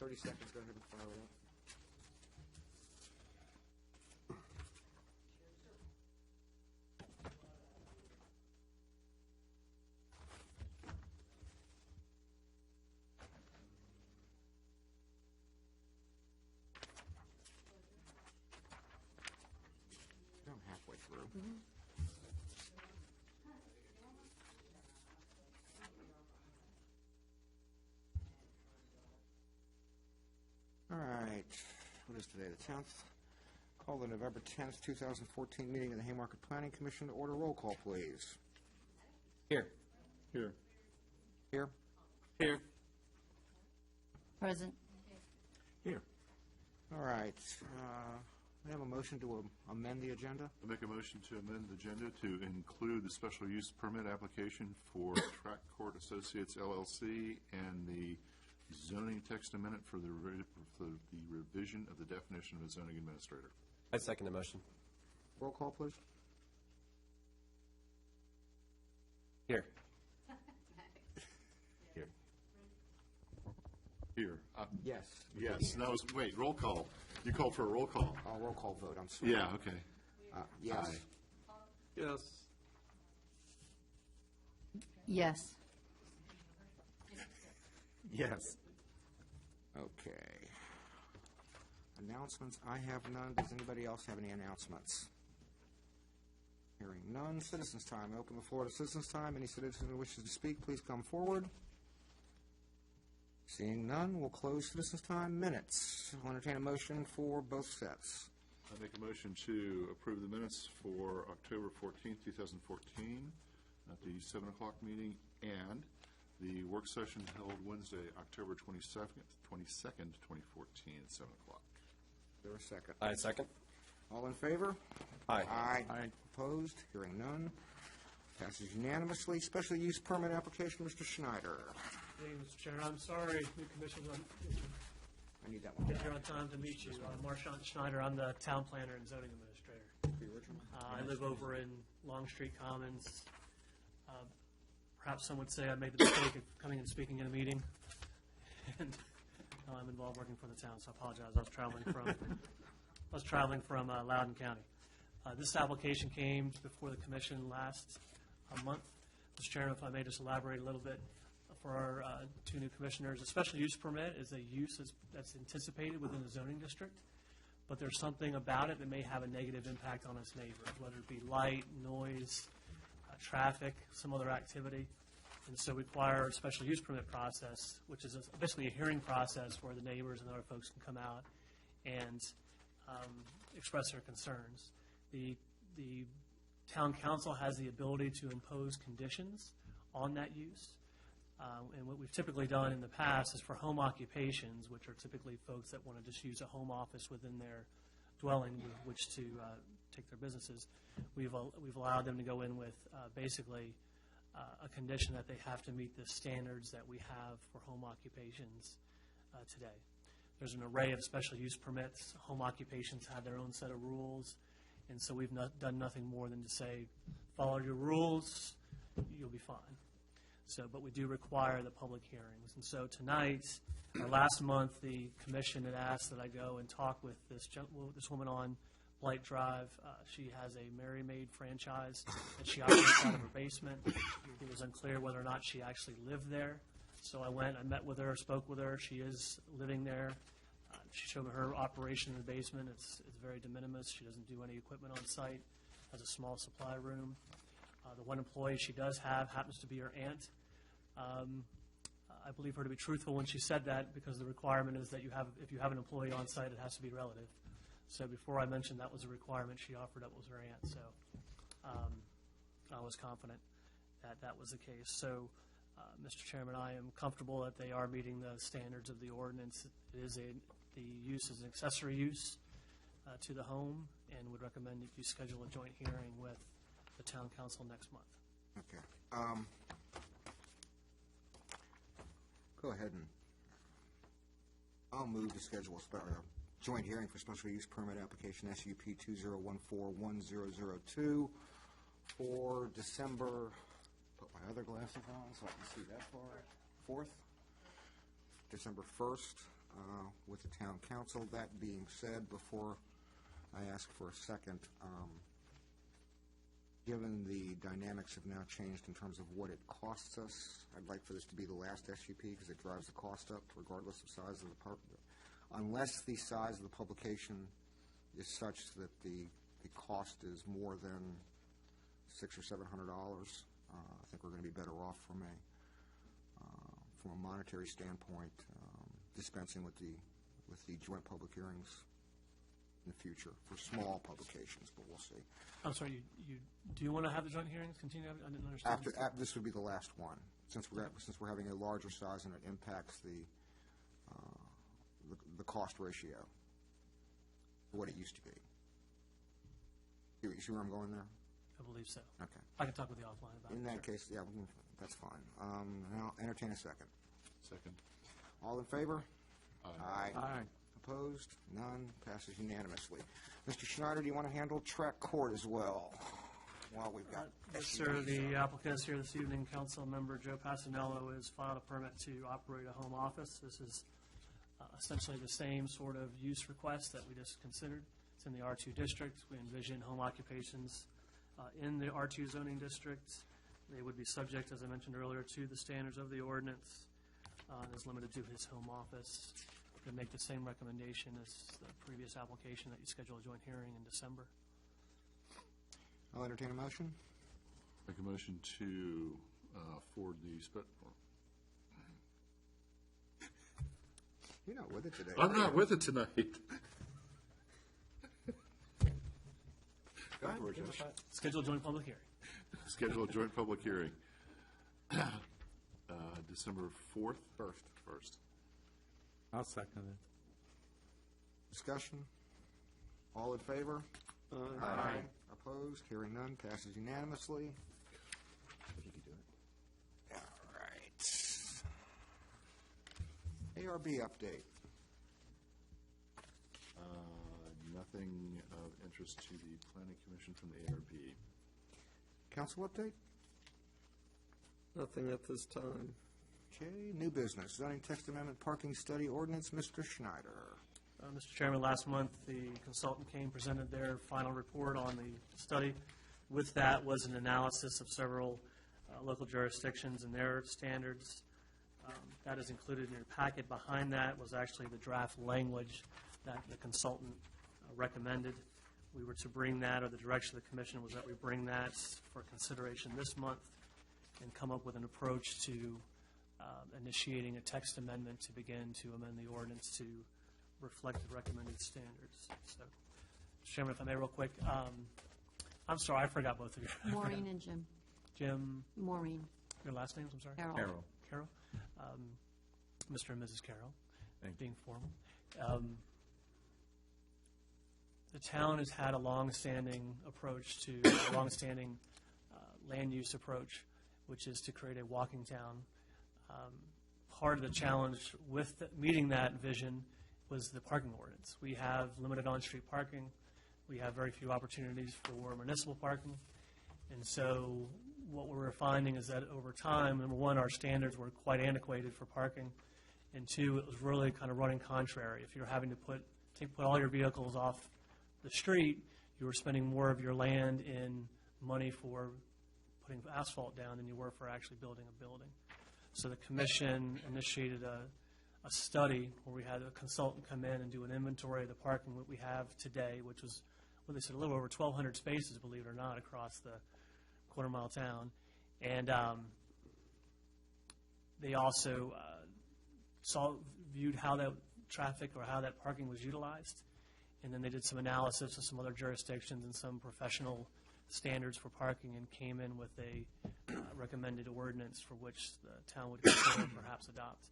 30 seconds, go ahead and fire it up. I'm halfway through. All right, what is today, the 10th? Call the November 10th, 2014 meeting of the Haymarket Planning Commission to order. Roll call, please. Here. Here. Here? Here. Present. Here. All right, we have a motion to amend the agenda. I make a motion to amend the agenda to include the special use permit application for Track Court Associates LLC and the zoning text amendment for the revision of the definition of a zoning administrator. I second the motion. Roll call, please. Here. Here. Here. Yes. Yes. No, wait, roll call. You called for a roll call. Roll call vote, I'm sorry. Yeah, okay. Yes. Aye. Yes. Yes. Yes. Okay. Announcements, I have none. Does anybody else have any announcements? Hearing none. Citizens' time. I open the floor to citizens' time. Any citizen who wishes to speak, please come forward. Seeing none, we'll close citizens' time. Minutes. I'll entertain a motion for both sets. I make a motion to approve the minutes for October 14th, 2014, at the 7 o'clock meeting, and the work session held Wednesday, October 22nd, 2014, at 7 o'clock. Is there a second? I second. All in favor? Aye. Aye. Opposed? Hearing none. Passes unanimously. Special use permit application, Mr. Schneider. Hey, Mr. Chairman, I'm sorry, new commissioners, I need that one. get here on time to meet you. Marchant Schneider, I'm the town planner and zoning administrator. The original. I live over in Long Street Commons. Perhaps some would say I made the mistake of coming and speaking in a meeting. And now I'm involved working for the town, so I apologize. I was traveling from Loudoun County. This application came before the commission last month. Mr. Chairman, if I may just elaborate a little bit for our two new commissioners. A special use permit is a use that's anticipated within the zoning district, but there's something about it that may have a negative impact on its neighbors, whether it be light, noise, traffic, some other activity. And so we require a special use permit process, which is basically a hearing process where the neighbors and other folks can come out and express their concerns. The town council has the ability to impose conditions on that use. And what we've typically done in the past is for home occupations, which are typically folks that want to just use a home office within their dwelling with which to take their businesses, we've allowed them to go in with basically a condition that they have to meet the standards that we have for home occupations today. There's an array of special use permits. Home occupations have their own set of rules, and so we've done nothing more than to say, follow your rules, you'll be fine. So, but we do require the public hearings. And so tonight, last month, the commission had asked that I go and talk with this woman on Blight Drive. She has a Mary Maid franchise that she operates out of her basement. It was unclear whether or not she actually lived there. So I went, I met with her, spoke with her. She is living there. She showed me her operation in the basement. It's very de minimis. She doesn't do any equipment on site. Has a small supply room. The one employee she does have happens to be her aunt. I believe her to be truthful when she said that, because the requirement is that if you have an employee on site, it has to be relative. So before I mentioned that was a requirement, she offered up was her aunt. So I was confident that that was the case. So, Mr. Chairman, I am comfortable that they are meeting the standards of the ordinance. The use is an accessory use to the home, and would recommend that you schedule a joint hearing with the town council next month. Okay. Go ahead and I'll move to schedule a joint hearing for special use permit application SUP 2014-1002 for December, put my other glasses on so I can see that far, 4th, December 1st, with the town council. That being said, before I ask for a second, given the dynamics have now changed in terms of what it costs us, I'd like for this to be the last SUP because it drives the cost up regardless of size of the unless the size of the publication is such that the cost is more than $600 or $700. I think we're going to be better off from a monetary standpoint, dispensing with the joint public hearings in the future for small publications, but we'll see. I'm sorry, you do you want to have the joint hearings continue? I didn't understand. After this would be the last one, since we're having a larger size and it impacts the cost ratio for what it used to be. You see where I'm going there? I believe so. Okay. I can talk with you offline about it. In that sure. case, yeah, that's fine. Now, entertain a second. Second. All in favor? Aye. Aye. Opposed? None. Passes unanimously. Mr. Schneider, do you want to handle Trek Court as well? Well, we've got. Yes, sir. The applicant is here this evening. Council member Joe Passanello has filed a permit to operate a home office. This is essentially the same sort of use request that we just considered. It's in the R2 district. We envision home occupations in the R2 zoning district. They would be subject, as I mentioned earlier, to the standards of the ordinance. And is limited to his home office. To make the same recommendation as the previous application that you schedule a joint hearing in December. I'll entertain a motion. Make a motion to forward the You're not with it today. I'm not with it tonight. Go ahead, Josh. Schedule a joint public hearing. Schedule a joint public hearing. December 4th? First. I'll second it. Discussion? All in favor? Aye. Opposed? Hearing none. Passes unanimously. You can do it. All right. ARB update. Nothing of interest to the Planning Commission from the ARB. Council update? Nothing at this time. Okay, new business, zoning text amendment parking study ordinance, Mr. Schneider. Mr. Chairman, last month, the consultant came, presented their final report on the study. With that was an analysis of several local jurisdictions and their standards. That is included in your packet. Behind that was actually the draft language that the consultant recommended. We were to bring that, or the direction of the commission was that we bring that for consideration this month and come up with an approach to initiating a text amendment to begin to amend the ordinance to reflect the recommended standards. So, Mr. Chairman, if I may real quick, I'm sorry, I forgot both of you. Maureen and Jim. Jim, Maureen. your last names, I'm sorry? Carol. Carol. Mr. and Mrs. Carroll, Thank you. being formal. The town has had a long-standing approach to, a long-standing land use approach, which is to create a walking town. Part of the challenge with meeting that vision was the parking ordinance. We have limited on-street parking. We have very few opportunities for municipal parking. And so what we were finding is that over time, number one, our standards were quite antiquated for parking, and two, it was really kind of running contrary. If you're having to put all your vehicles off the street, you were spending more of your land in money for putting asphalt down than you were for actually building a building. So the commission initiated a study where we had a consultant come in and do an inventory of the parking that we have today, which was, well, they said a little over 1,200 spaces, believe it or not, across the quarter-mile town. And they also viewed how that traffic or how that parking was utilized. And then they did some analysis of some other jurisdictions and some professional standards for parking and came in with a recommended ordinance for which the town would consider and perhaps adopt.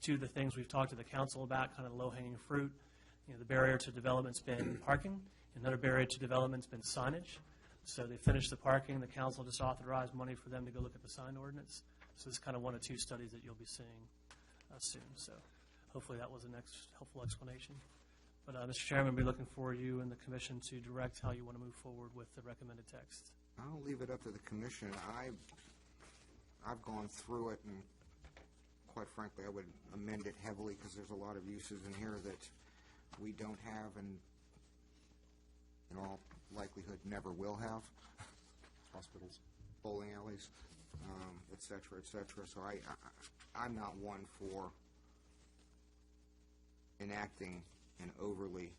Two of the things we've talked to the council about, kind of low-hanging fruit, the barrier to development's been parking. Another barrier to development's been signage. So they finished the parking. The council just authorized money for them to go look at the sign ordinance. So this is kind of one of two studies that you'll be seeing soon. So hopefully that was a next helpful explanation. But, Mr. Chairman, I'll be looking for you and the commission to direct how you want to move forward with the recommended text. I'll leave it up to the commission. I've gone through it and quite frankly, I would amend it heavily because there's a lot of uses in here that we don't have and in all likelihood never will have. Hospitals. Bowling alleys, et cetera, et cetera. So I'm not one for enacting an overly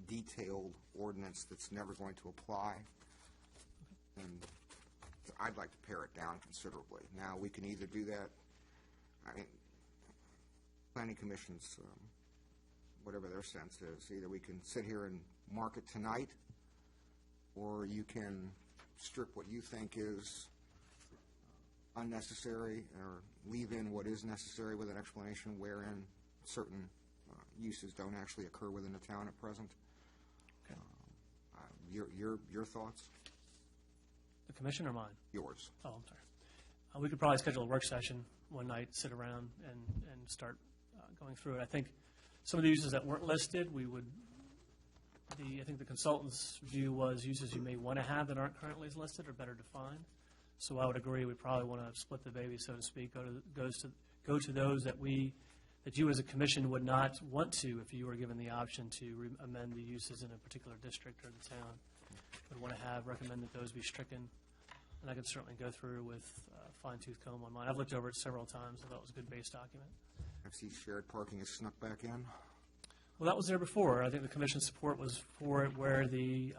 detailed ordinance that's never going to apply. And I'd like to pare it down considerably. Now, we can either do that, I mean, planning commissions, whatever their sense is, either we can sit here and mark it tonight, or you can strip what you think is unnecessary or leave in what is necessary with an explanation wherein certain uses don't actually occur within the town at present. Okay. Your thoughts? The commission or mine? Yours. Oh, I'm sorry. We could probably schedule a work session one night, sit around and start going through it. I think some of the uses that weren't listed, I think the consultant's view was uses you may want to have that aren't currently listed are better defined. So I would agree we probably want to split the baby, so to speak, go to those that you as a commission would not want to if you were given the option to amend the uses in a particular district or the town. Would want to recommend that those be stricken. And I could certainly go through with fine-tooth comb on mine. I've looked over it several times. I thought it was a good base document. I see shared parking is snuck back in. Well, that was there before. I think the commission's support was for it where the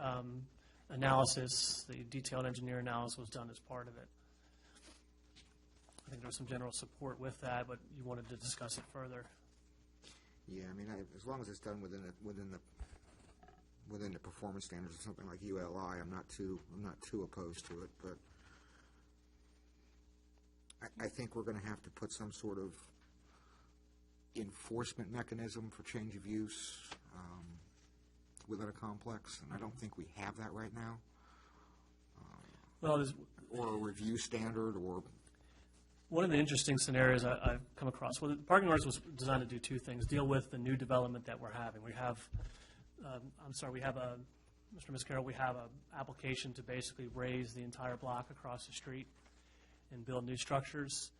analysis, the detailed engineer analysis was done as part of it. I think there was some general support with that, but you wanted to discuss it further. Yeah, I mean, as long as it's done within the performance standards of something like ULI, I'm not too opposed to it. But I think we're going to have to put some sort of enforcement mechanism for change of use within a complex, and I don't think we have that right now. Well, or a review standard, or one of the interesting scenarios I've come across. Well, the parking ordinance was designed to do two things: deal with the new development that we're having. We have, Mr. Mascaro, we have an application to basically raise the entire block across the street and build new structures.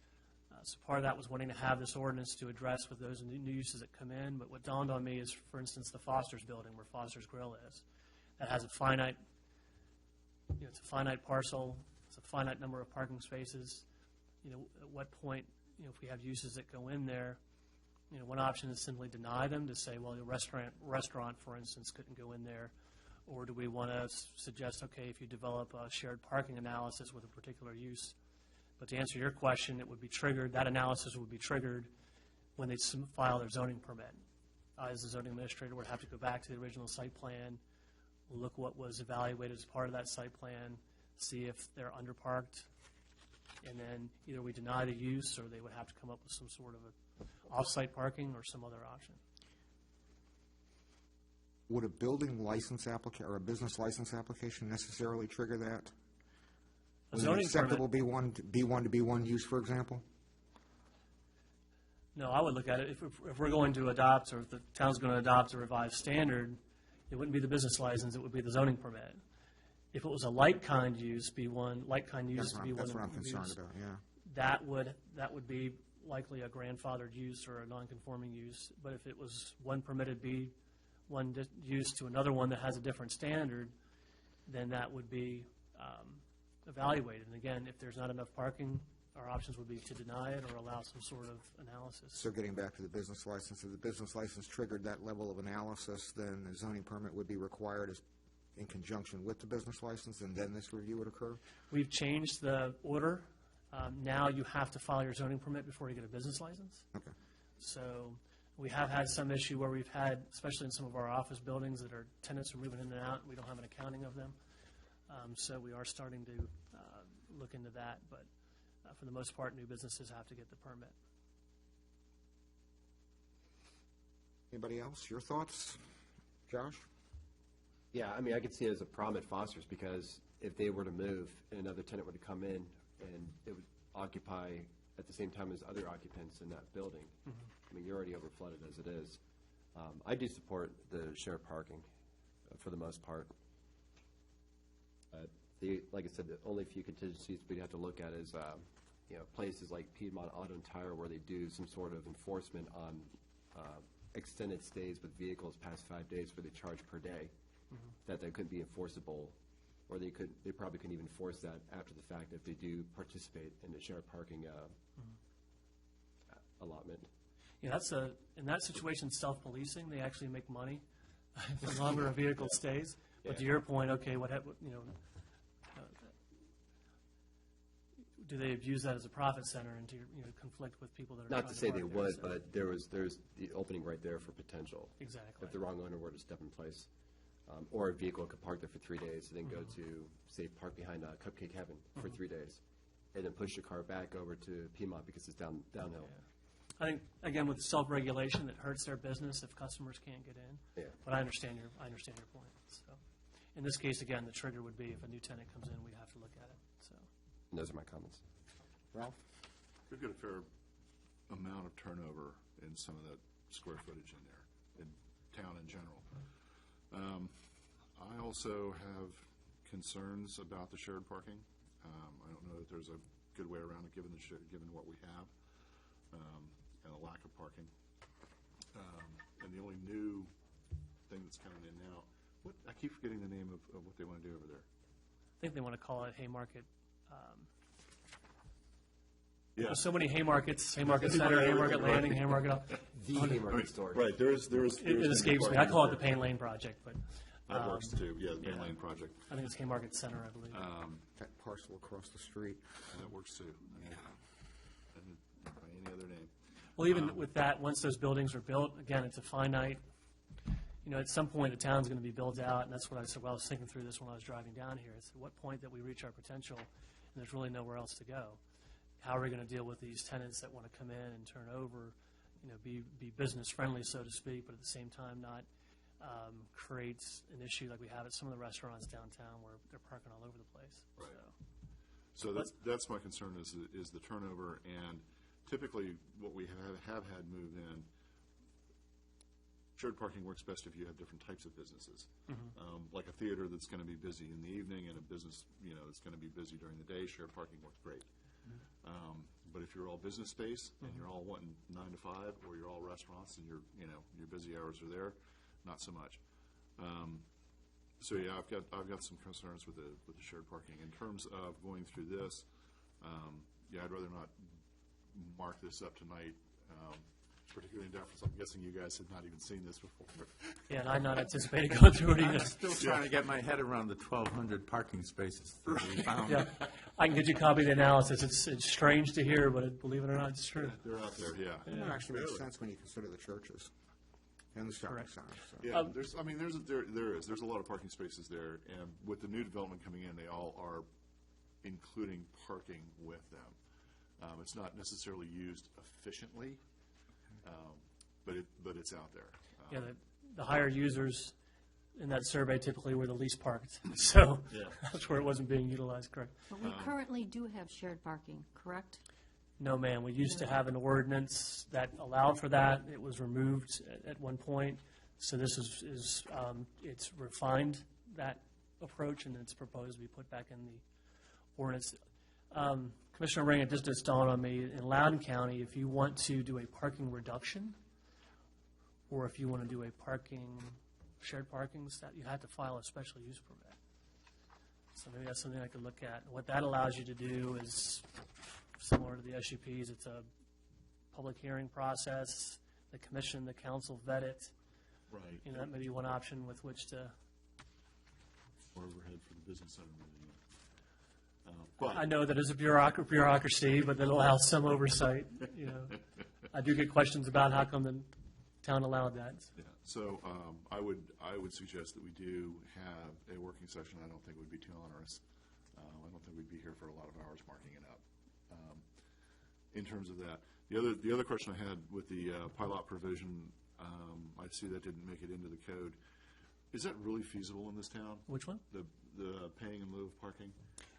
So part of that was wanting to have this ordinance to address with those new uses that come in. But what dawned on me is, for instance, the Foster's building where Foster's Grill is. That has a finite, it's a finite parcel. It's a finite number of parking spaces. At what point, if we have uses that go in there, one option is simply deny them to say, well, the restaurant, for instance, couldn't go in there. Or do we want to suggest, okay, if you develop a shared parking analysis with a particular use. But to answer your question, it would be triggered, that analysis would be triggered when they file their zoning permit. As the zoning administrator would have to go back to the original site plan, look what was evaluated as part of that site plan, see if they're underparked, and then either we deny the use or they would have to come up with some sort of a off-site parking or some other option. would a building license application or a business license application necessarily trigger that? A Would an zoning acceptable permit. B1 to B1 use, for example? No, I would look at it, if we're going to adopt, or if the town's going to adopt a revised standard, it wouldn't be the business license, it would be the zoning permit. If it was a like-kind use, B1, like-kind use, B1. That's what I'm concerned use, about, yeah. that would be likely a grandfathered use or a non-conforming use. But if it was one permitted B1 use to another one that has a different standard, then that would be evaluated. And again, if there's not enough parking, our options would be to deny it or allow some sort of analysis. So getting back to the business license, if the business license triggered that level of analysis, then the zoning permit would be required as in conjunction with the business license, and then this review would occur? We've changed the order. Now you have to file your zoning permit before you get a business license. Okay. So we have had some issue where we've had, especially in some of our office buildings that our tenants are moving in and out, and we don't have an accounting of them. So we are starting to look into that, but for the most part, new businesses have to get the permit. Anybody else? Your thoughts? Josh? Yeah, I mean, I could see it as a problem at Foster's because if they were to move and another tenant were to come in and it would occupy at the same time as other occupants in that building, I mean, you're already overflooded as it is. I do support the shared parking for the most part. Like I said, the only few contingencies we'd have to look at is, places like Piedmont Auto and Tire where they do some sort of enforcement on extended stays with vehicles past 5 days where they charge per day, that couldn't be enforceable, or they probably couldn't even enforce that after the fact if they do participate in the shared parking allotment. Yeah, in that situation, self-policing, they actually make money the longer a vehicle stays. But to your point, okay, do they abuse that as a profit center and to conflict with people that are Not trying to say they park there, would, so- but there's the opening right there for potential. Exactly. If the wrong owner were to step in place. Or a vehicle could park there for 3 days and then go to, say, park behind Cupcake Heaven for 3 days, and then push your car back over to Piedmont because it's downhill. I think, again, with self-regulation, it hurts their business if customers can't get in. Yeah. But I understand your point. So, in this case, again, the trigger would be if a new tenant comes in, we'd have to look at it. So, And those are my comments. Ralph? We've got a fair amount of turnover in some of that square footage in there, in town in general. I also have concerns about the shared parking. I don't know that there's a good way around it, given what we have, and the lack of parking. And the only new thing that's coming in now, I keep forgetting the name of what they want to do over there. I think they want to call it Haymarket. Yeah. There's so many Haymarkets, Haymarket Center, Haymarket Landing, Haymarket. The Haymarket store. Right, It escapes me. I call it the Payne Lane Project, but That works too, yeah, the Payne Lane project. I think it's Haymarket Center, I believe. That parcel across the street. That works too. And by any other name. Well, even with that, once those buildings are built, again, it's a finite, at some point, the town's going to be built out, and that's what I said, I was thinking through this when I was driving down here. It's at what point that we reach our potential, and there's really nowhere else to go. How are we going to deal with these tenants that want to come in and turn over, be business-friendly, so to speak, but at the same time not creates an issue like we have at some of the restaurants downtown where they're parking all over the place. Right. So that's my concern is the turnover, and typically what we have had moved in, shared parking works best if you have different types of businesses. Like a theater that's going to be busy in the evening and a business, that's going to be busy during the day, shared parking works great. But if you're all business space and you're all wanting 9 to 5, or you're all restaurants and your busy hours are there, not so much. So yeah, I've got some concerns with the shared parking in terms of going through this. I'd rather not mark this up tonight, particularly in deference. I'm guessing you guys have not even seen this before. Yeah, and I'm not anticipating going through it either. Still trying to get my head around the 1,200 parking spaces that we found. Yeah, I can get you a copy of the analysis. It's strange to hear, but believe it or not, it's true. They're out there, yeah. It actually makes sense when you consider the churches and the shopping Correct. centers. So. Yeah, there's a lot of parking spaces there, and with the new development coming in, they all are including parking with them. It's not necessarily used efficiently, but it's out there. Yeah, the higher users in that survey typically were the least parked, so that's where it wasn't being utilized, correct? But we currently do have shared parking, correct? No, ma'am, we used to have an ordinance that allowed for that. It was removed at one point, so this is it's refined that approach, and it's proposed to be put back in the ordinance. Commissioner Ring, it just dawned on me, in Loudoun County, if you want to do a parking reduction, or if you want to do a shared parking, you have to file a special use permit. So maybe that's something I could look at. What that allows you to do is similar to the SUPs. It's a public hearing process. The commission, the council vet it. Right. That may be one option with which to. Or overhead for the business center. I know that it's a bureaucracy, but that allows some oversight. I do get questions about how come the town allowed that. Yeah. So I would suggest that we do have a working session. I don't think it would be too onerous. I don't think we'd be here for a lot of hours marking it up. In terms of that, the other question I had with the pilot provision, I see that didn't make it into the code. Is that really feasible in this town? Which one? The paying in lieu of parking?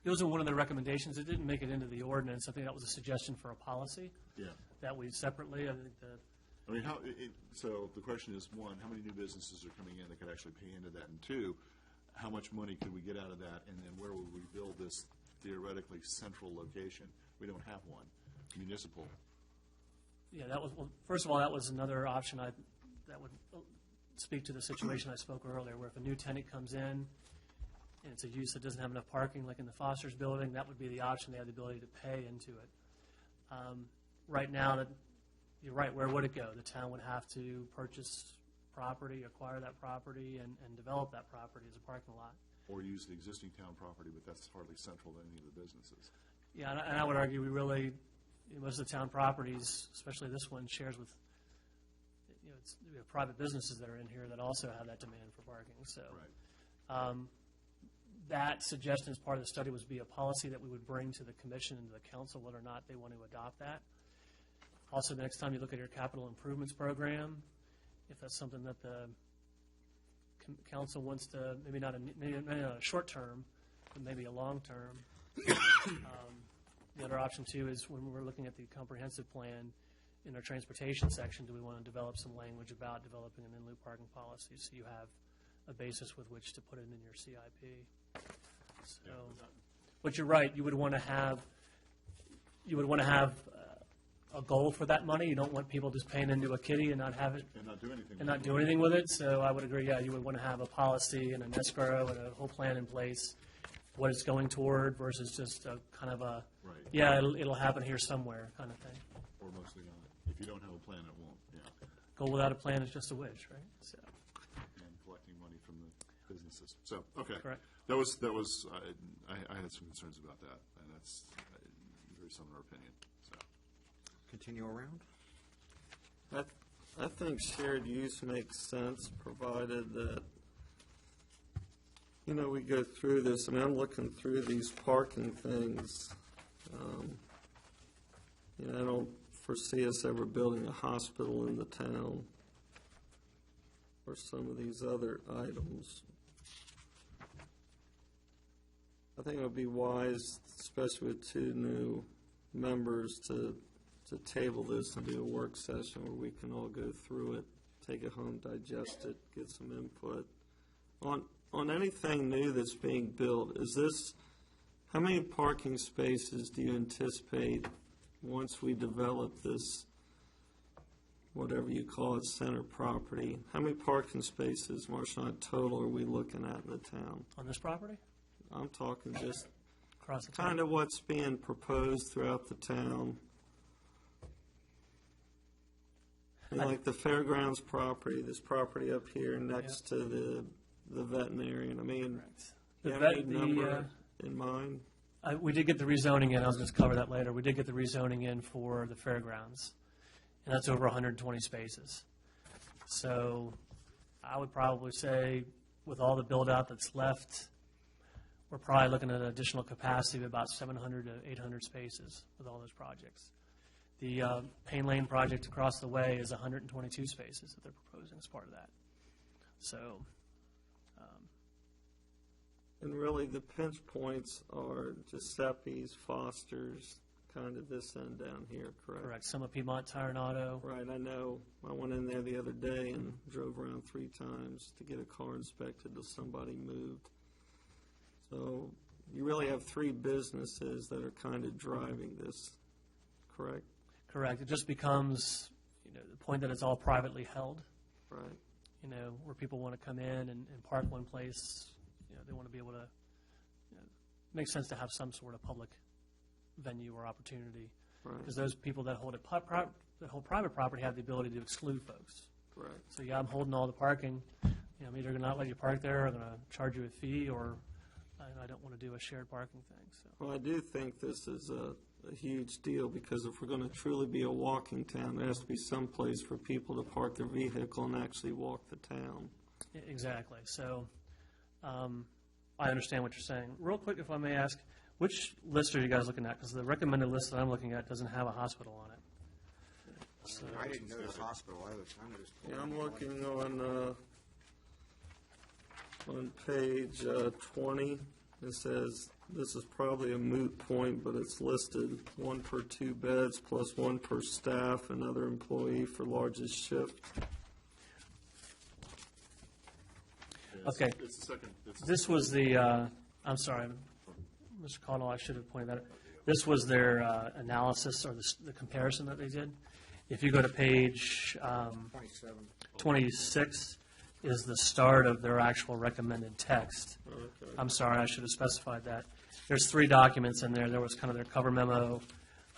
It was one of the recommendations. It didn't make it into the ordinance. I think that was a suggestion for a policy Yeah. that we separately. I think I mean, so the question is, one, how many new businesses are coming in that could actually pay into that? And two, how much money could we get out of that? And then where would we build this theoretically central location? we don't have one, municipal. Yeah, that was, well, first of all, that was another option that would speak to the situation I spoke earlier, where if a new tenant comes in and it's a use that doesn't have enough parking, like in the Foster's building, that would be the option. They have the ability to pay into it. Right now, you're right, where would it go? The town would have to purchase property, acquire that property, and develop that property as a parking lot. Or use the existing town property, but that's hardly central to any of the businesses. Yeah, and I would argue we really, most of the town properties, especially this one, shares with, we have private businesses that are in here that also have that demand for parking, so. Right. That suggestion as part of the study was be a policy that we would bring to the commission and to the council, whether or not they want to adopt that. Also, the next time you look at your capital improvements program, if that's something that the council wants to, maybe not a short term, but maybe a long term. The other option too is when we're looking at the comprehensive plan in our transportation section, do we want to develop some language about developing an in-lieu parking policy so you have a basis with which to put it in your CIP. So, but you're right, you would want to have a goal for that money. You don't want people just paying into a kitty and not have it And not do anything. and not do anything with it. So I would agree, yeah, you would want to have a policy and an escrow and a whole plan in place, what it's going toward versus just a kind of a, Right. yeah, it'll happen here somewhere kind of thing. Or mostly not. If you don't have a plan, it won't, yeah. Goal without a plan is just a wish, right? So, And collecting money from the businesses. So, okay. Correct. That was, I had some concerns about that, and that's very similar opinion, so. Continue around? I think shared use makes sense, provided that, we go through this, and I'm looking through these parking things. I don't foresee us ever building a hospital in the town or some of these other items. I think it would be wise, especially with two new members, to table this and do a work session where we can all go through it, take it home, digest it, get some input. On anything new that's being built, how many parking spaces do you anticipate once we develop this, whatever you call it, center property? How many parking spaces, Marshawn, total are we looking at in the town? on this property, I'm talking just across the town. kind of what's being proposed throughout the town. Like the fairgrounds property, this property up here next to the veterinarian. I mean, The you have vet- any the, number in mind? We did get the rezoning in, I was going to cover that later. We did get the rezoning in for the fairgrounds, and that's over 120 spaces. So I would probably say, with all the build-out that's left, we're probably looking at an additional capacity of about 700 to 800 spaces with all those projects. The Payne Lane project across the way is 122 spaces that they're proposing as part of that. So, And really, the pinch points are Giuseppe's, Foster's, kind of this end down here, correct? correct. Some of Piedmont Tire and Auto. Right, I know. I went in there the other day and drove around 3 times to get a car inspected till somebody moved. So you really have 3 businesses that are kind of driving this, correct? Correct. It just becomes, the point that it's all privately held, Right. where people want to come in and park one place. They want to be able to, makes sense to have some sort of public venue or opportunity. Right. Because those people that hold that hold private property have the ability to exclude folks. Correct. So, yeah, I'm holding all the parking. I'm either going to not let you park there, or I'm going to charge you a fee, or I don't want to do a shared parking thing. So, Well, I do think this is a huge deal, because if we're going to truly be a walking town, there has to be some place for people to park their vehicle and actually walk the town. exactly. So, I understand what you're saying. Real quick, if I may ask, which list are you guys looking at? Because the recommended list that I'm looking at doesn't have a hospital on it. So, I didn't notice hospital, I noticed. Yeah, I'm looking on page 20. It says, this is probably a moot point, but it's listed 1 per 2 beds plus 1 per staff and other employee for largest shift. Okay. It's the second. This was I'm sorry, Mr. Connell, I should have pointed that out. This was their analysis or the comparison that they did. If you go to page 27. 26 is the start of their actual recommended text. I'm sorry, I should have specified that. There's 3 documents in there. There was kind of their cover memo,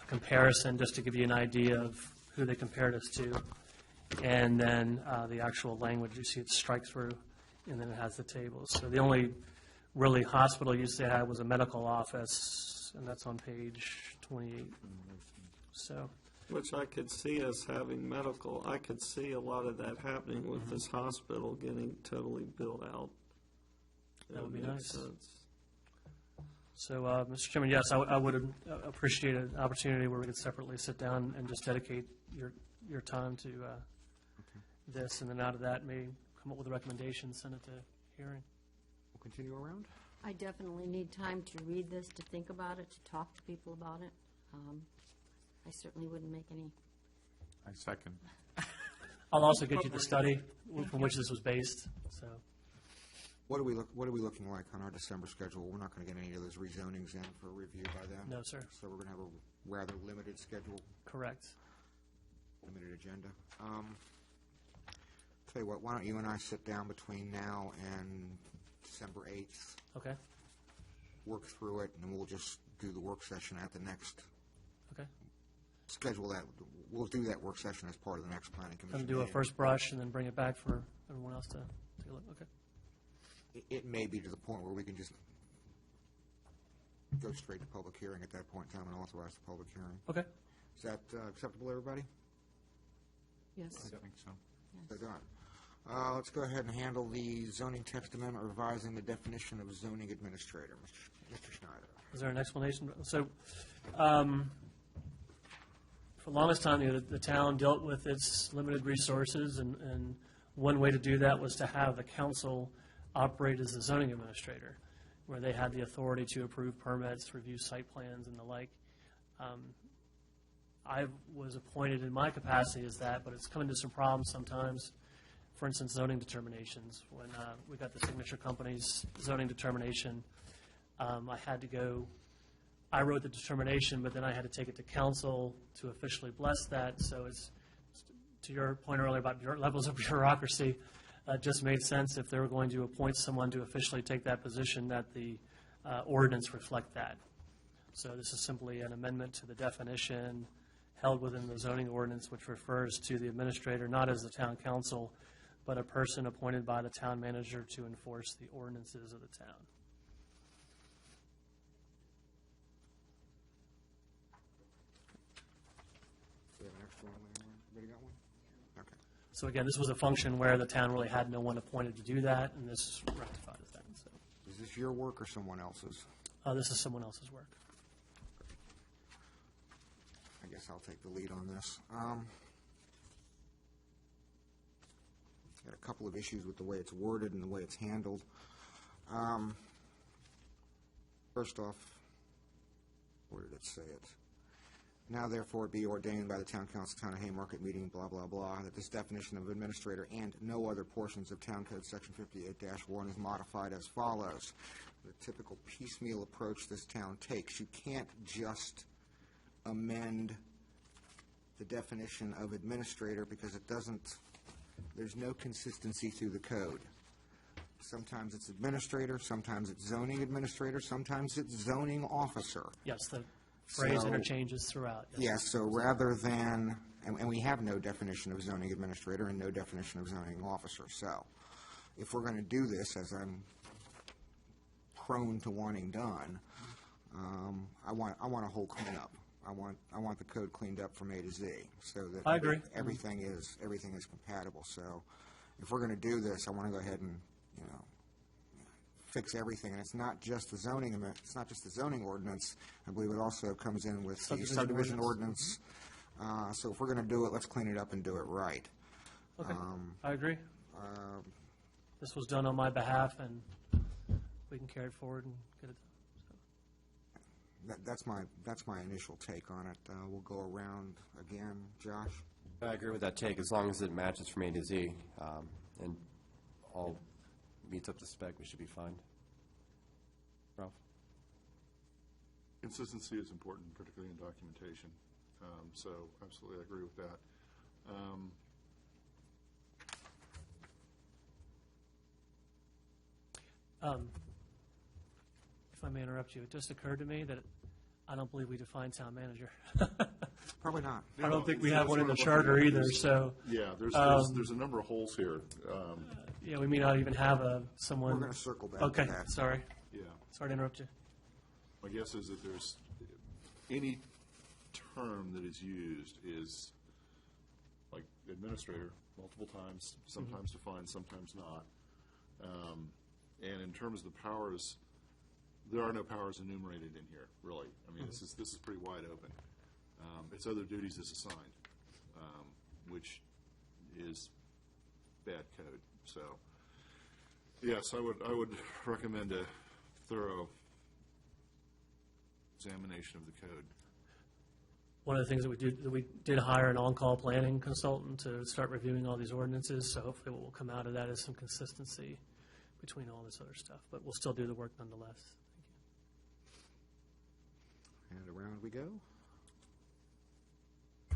a comparison, just to give you an idea of who they compared us to, and then the actual language. You see it strike through, and then it has the tables. So the only really hospital use they had was a medical office, and that's on page 28. So, Which I could see us having medical, I could see a lot of that happening with this hospital getting totally built out. That would be make nice. sense. so Mr. Chairman, yes, I would appreciate an opportunity where we could separately sit down and just dedicate your time to this, and then out of that, maybe come up with a recommendation, send it to hearing. We'll continue around. I definitely need time to read this, to think about it, to talk to people about it. I certainly wouldn't make any. I second. I'll also get you the study from which this was based, so. What are we looking like on our December schedule? We're not going to get any of those rezonings in for review by then. No, sir. So we're going to have a rather limited schedule, Correct. limited agenda. Tell you what, why don't you and I sit down between now and December 8th, Okay, work through it, and we'll just do the work session at the next, okay. schedule that, we'll do that work session as part of the next planning commission Come do a meeting. first brush and then bring it back for everyone else to take a look. Okay. It may be to the point where we can just go straight to public hearing at that point in time and authorize the public hearing. Okay. Is that acceptable, everybody? Yes. I think so. So done. Let's go ahead and handle the zoning text amendment revising the definition of zoning administrator. Mr. Schneider. Is there an explanation? So, for the longest time, the town dealt with its limited resources, and one way to do that was to have the council operate as the zoning administrator, where they had the authority to approve permits, review site plans, and the like. I was appointed in my capacity as that, but it's come into some problems sometimes. For instance, zoning determinations. When we got the signature company's zoning determination, I had to go, I wrote the determination, but then I had to take it to council to officially bless that. So it's, to your point earlier about levels of bureaucracy, it just made sense if they were going to appoint someone to officially take that position, that the ordinance reflect that. So this is simply an amendment to the definition held within the zoning ordinance, which refers to the administrator not as the town council, but a person appointed by the town manager to enforce the ordinances of the town. Do we have an extra one there? Everybody got one? Okay. So again, this was a function where the town really had no one appointed to do that, and this rectifies that. So, Is this your work or someone else's? this is someone else's work. I guess I'll take the lead on this. Got a couple of issues with the way it's worded and the way it's handled. First off, where did it say it? Now therefore be ordained by the Town Council, Town of Haymarket meeting, blah, blah, blah, that this definition of administrator and no other portions of Town Code Section 58-1 is modified as follows. The typical piecemeal approach this town takes. You can't just amend the definition of administrator because it doesn't, there's no consistency through the code. Sometimes it's administrator, sometimes it's zoning administrator, sometimes it's zoning officer. Yes, the phrase So- interchanges throughout. Yes, so rather than, and we have no definition of zoning administrator and no definition of zoning officer. So if we're going to do this, as I'm prone to wanting done, I want a whole cleanup. I want the code cleaned up from A to Z, so that I agree. everything is compatible. So if we're going to do this, I want to go ahead and, fix everything. And it's not just the zoning, it's not just the zoning ordinance. I believe it also comes in with the subdivision ordinance. So if we're going to do it, let's clean it up and do it right. Okay, I agree. This was done on my behalf, and we can carry it forward and get it done. That's my initial take on it. We'll go around again. Josh? I agree with that take, as long as it matches from A to Z, and all meets up to spec, we should be fine. Ralph? consistency is important, particularly in documentation. So absolutely, I agree with that. If I may interrupt you, it just occurred to me that I don't believe we define town manager. Probably not. I don't think we So have that's one in what the I'm charter looking at. either, There's- so, Yeah, there's a number of holes here. yeah, we may not even have someone. We're going to circle back to Okay, that. sorry. Yeah. Sorry to interrupt you. My guess is that there's, any term that is used is, like administrator, multiple times, sometimes defined, sometimes not. And in terms of the powers, there are no powers enumerated in here, really. I mean, this is pretty wide open. It's other duties as assigned, which is bad code. So, yes, I would recommend a thorough examination of the code. One of the things that we did hire an on-call planning consultant to start reviewing all these ordinances, so hopefully what will come out of that is some consistency between all this other stuff, but we'll still do the work nonetheless. And around we go. I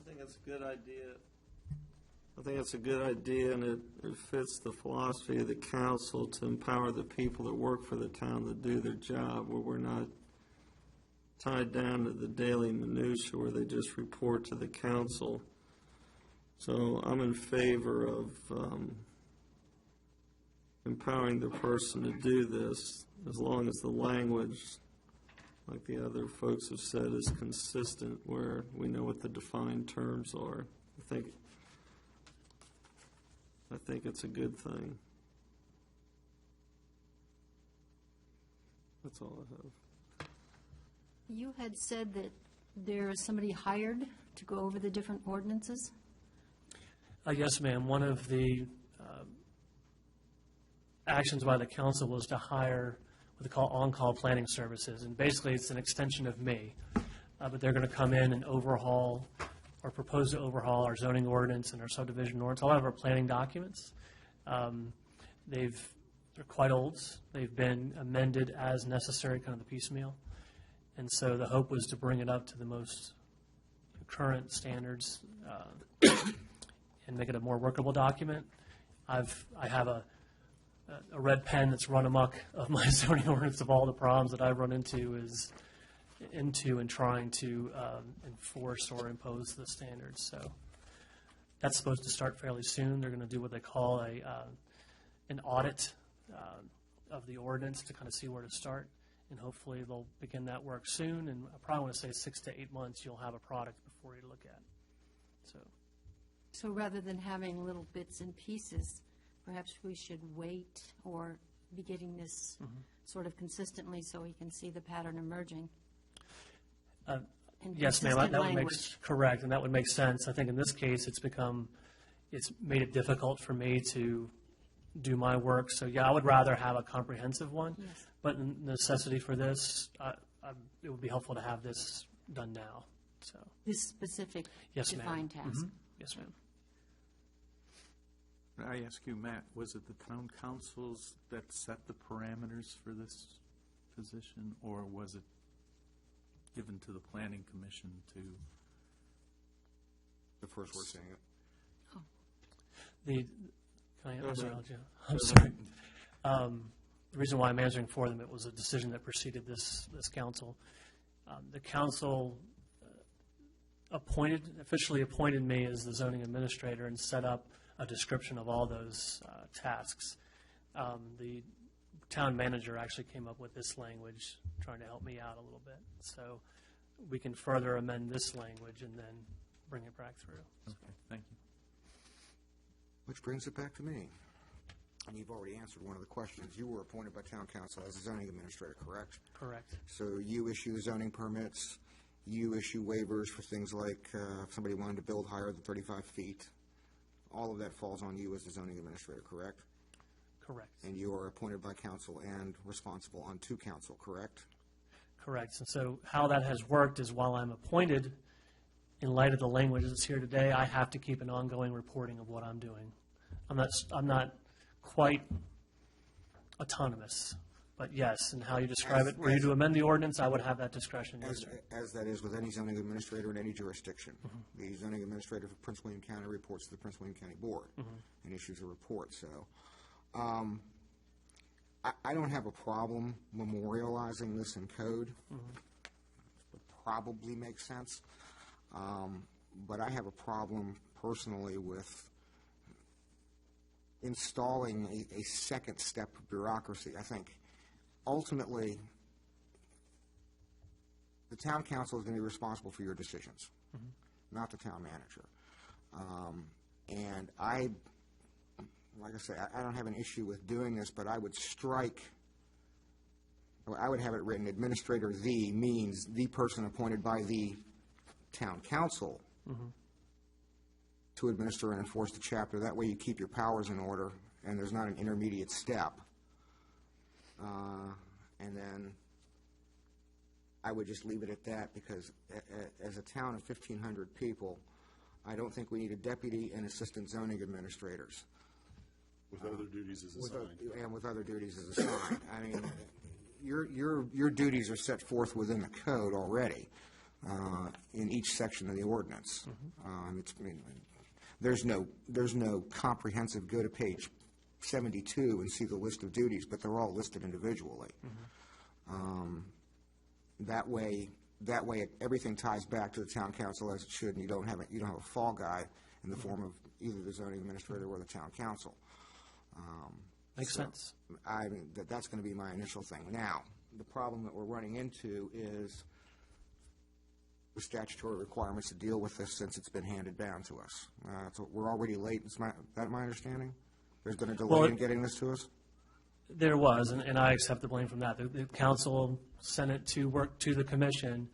think it's a good idea. I think it's a good idea, and it fits the philosophy of the council to empower the people that work for the town to do their job, where we're not tied down to the daily minutia where they just report to the council. So I'm in favor of empowering the person to do this, as long as the language, like the other folks have said, is consistent, where we know what the defined terms are. I think it's a good thing. That's all I have. You had said that there is somebody hired to go over the different ordinances? Yes, ma'am. One of the actions by the council was to hire what they call on-call planning services, and basically it's an extension of me. But they're going to come in and overhaul or propose to overhaul our zoning ordinance and our subdivision ordinance, all of our planning documents. They're quite old. They've been amended as necessary, kind of the piecemeal. And so the hope was to bring it up to the most current standards and make it a more workable document. I have a red pen that's run amok of my zoning ordinance of all the problems that I've run into and trying to enforce or impose the standards. So that's supposed to start fairly soon. They're going to do what they call an audit of the ordinance to kind of see where to start. And hopefully they'll begin that work soon. And I probably want to say 6 to 8 months, you'll have a product before you look at. So rather than having little bits and pieces, perhaps we should wait or be getting this sort of consistently so we can see the pattern emerging. And Yes, ma'am, consistent that would make, language. correct, and that would make sense. I think in this case, it's made it difficult for me to do my work. So, yeah, I would rather have a comprehensive one. Yes. But the necessity for this, it would be helpful to have this done now, so, This specific yes, ma'am. defined task. Yes, ma'am. May I ask you, Matt, was it the town councils that set the parameters for this position, or was it given to the planning commission to? The first word saying it. I'm sorry, I'm sorry. The reason why I'm answering for them, it was a decision that preceded this council. The council officially appointed me as the zoning administrator and set up a description of all those tasks. The town manager actually came up with this language, trying to help me out a little bit. So we can further amend this language and then bring it back through. Okay, thank you. Which brings it back to me. And you've already answered one of the questions. You were appointed by town council as a zoning administrator, correct? Correct. So you issue zoning permits, you issue waivers for things like if somebody wanted to build higher than 35 feet. All of that falls on you as the zoning administrator, correct? Correct. And you are appointed by council and responsible unto council, correct? Correct. And so how that has worked is while I'm appointed, in light of the language that's here today, I have to keep an ongoing reporting of what I'm doing. I'm not quite autonomous. But yes, and how you describe it, were you to amend the ordinance, I would have that discretion, yes, sir. As that is with any zoning administrator in any jurisdiction. The zoning administrator for Prince William County reports to the Prince William County Board and issues a report, so. I don't have a problem memorializing this in code. Would probably make sense. But I have a problem personally with installing a second step of bureaucracy. I think ultimately, the town council is going to be responsible for your decisions, not the town manager. And like I say, I don't have an issue with doing this, but I would I would have it written, administrator "the" means the person appointed by the town council to administer and enforce the chapter. That way you keep your powers in order, and there's not an intermediate step. And then I would just leave it at that, because as a town of 1,500 people, I don't think we need a deputy and assistant zoning administrators. With other duties as assigned. And with other duties as assigned. I mean, your duties are set forth within the code already, in each section of the ordinance. There's no comprehensive, go to page 72 and see the list of duties, but they're all listed individually. That way everything ties back to the town council as it should, and you don't have a fall guy in the form of either the zoning administrator or the town council. Makes sense. I mean, that's going to be my initial thing. Now, the problem that we're running into is the statutory requirements to deal with this since it's been handed down to us. So we're already late. Is that my understanding? There's been a delay in getting this to us? There was, and I accept the blame from that. The council sent it to work to the commission,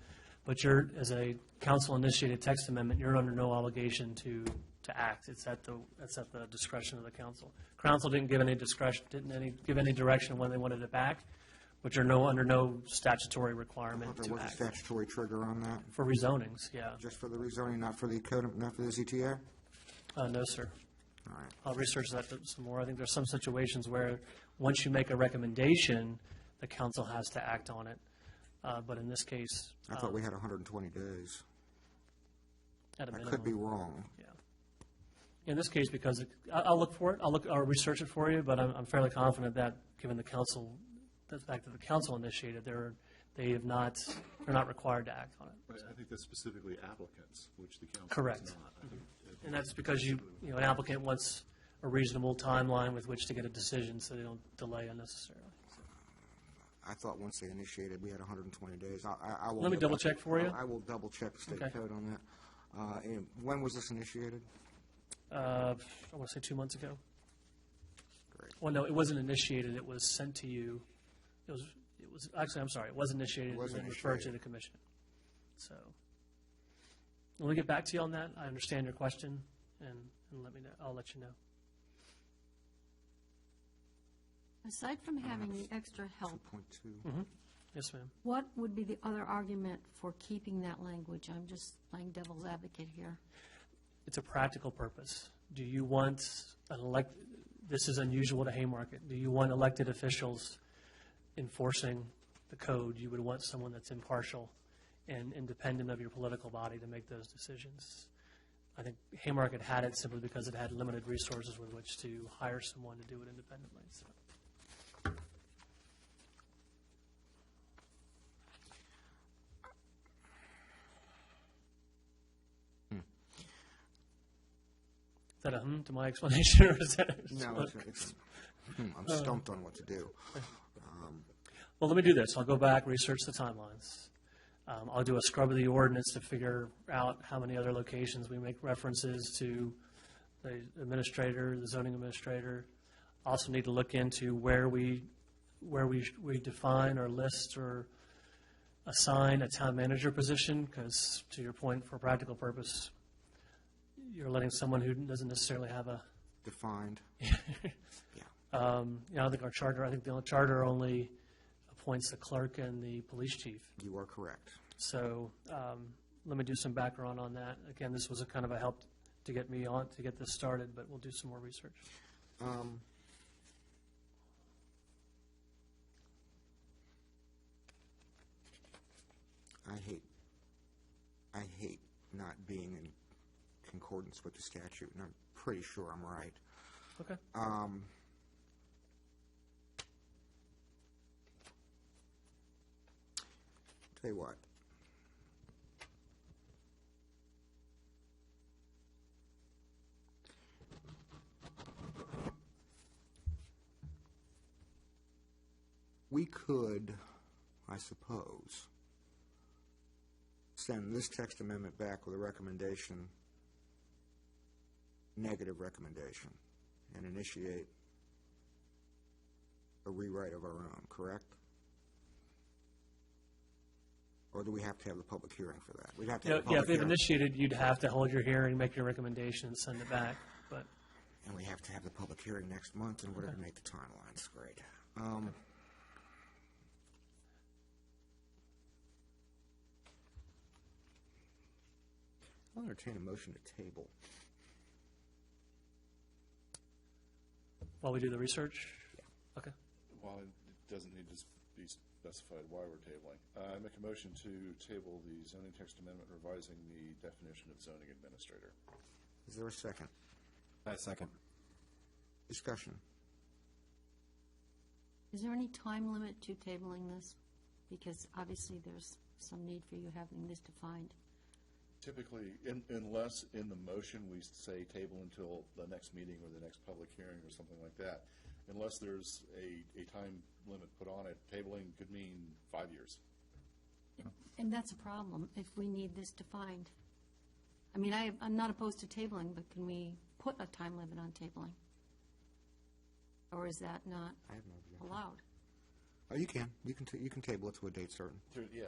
but you're, as a council-initiated text amendment, you're under no obligation to act. It's at the discretion of the council. Council didn't give any discretion, give any direction when they wanted it back, but you're under no statutory requirement There to was a act. statutory trigger on that? For rezonings, yeah. Just for the rezoning, not for the code, not for the ZTA? No, sir. All right. I'll research that some more. I think there's some situations where once you make a recommendation, the council has to act on it. But in this case, I thought we had 120 days. at a I minimum. could be wrong. Yeah. In this case, because I'll look for it, I'll research it for you, but I'm fairly confident that, given the fact that the council initiated, they're not required to act on it. Right, I think that's specifically applicants, which the council is Correct. not. I think And that's because an applicant wants a reasonable timeline with which to get a decision, so they don't delay unnecessarily. I thought once they initiated, we had 120 days. I will Let me double-check for you. I will double-check the state Okay. code on that. And when was this initiated? I want to say 2 months ago. Great. Well, no, it wasn't initiated. It was sent to you. It was actually, I'm sorry, it was initiated It was and then referred to initiated. the commission. So, let me get back to you on that. I understand your question, and let me know. I'll let you know. Aside from having the extra help, 2.2. Yes, ma'am. what would be the other argument for keeping that language? I'm just playing devil's advocate here. It's a practical purpose. Do you want this is unusual to Haymarket. Do you want elected officials enforcing the code? You would want someone that's impartial and independent of your political body to make those decisions. I think Haymarket had it simply because it had limited resources with which to hire someone to do it independently. So. Is that a to my explanation, or is that No, I'm stumped on what to do. Well, let me do this. I'll go back, research the timelines. I'll do a scrub of the ordinance to figure out how many other locations we make references to the administrator, the zoning administrator. Also need to look into where we define or list or assign a town manager position, because to your point, for a practical purpose, you're letting someone who doesn't necessarily have a Defined. I think the charter only appoints the clerk and the police chief. You are correct. So let me do some background on that. Again, this was a kind of a help to get me on, to get this started, but we'll do some more research. I hate not being in concordance with the statute, and I'm pretty sure I'm right. Okay. Tell you what. We could, I suppose, send this text amendment back with a recommendation, negative recommendation, and initiate a rewrite of our own, correct? Or do we have to have the public hearing for that? We'd have to have a Yeah, public if they've hearing. initiated, you'd have to hold your hearing, make your recommendation, and send it back, but. And we have to have the public hearing next month in order to make the timelines. Great. I'll entertain a motion to table. While we do the research? Okay. Well, it doesn't need to be specified why we're tabling. I make a motion to table the zoning text amendment revising the definition of zoning administrator. Is there a second? Second. Discussion. Is there any time limit to tabling this? Because obviously there's some need for you having this defined. Typically, unless in the motion we say table until the next meeting or the next public hearing or something like that, unless there's a time limit put on it, tabling could mean 5 years. And that's a problem if we need this defined. I mean, I'm not opposed to tabling, but can we put a time limit on tabling? Or is that not I have no objection. allowed? Oh, you can. You can table it to a date certain. Yeah,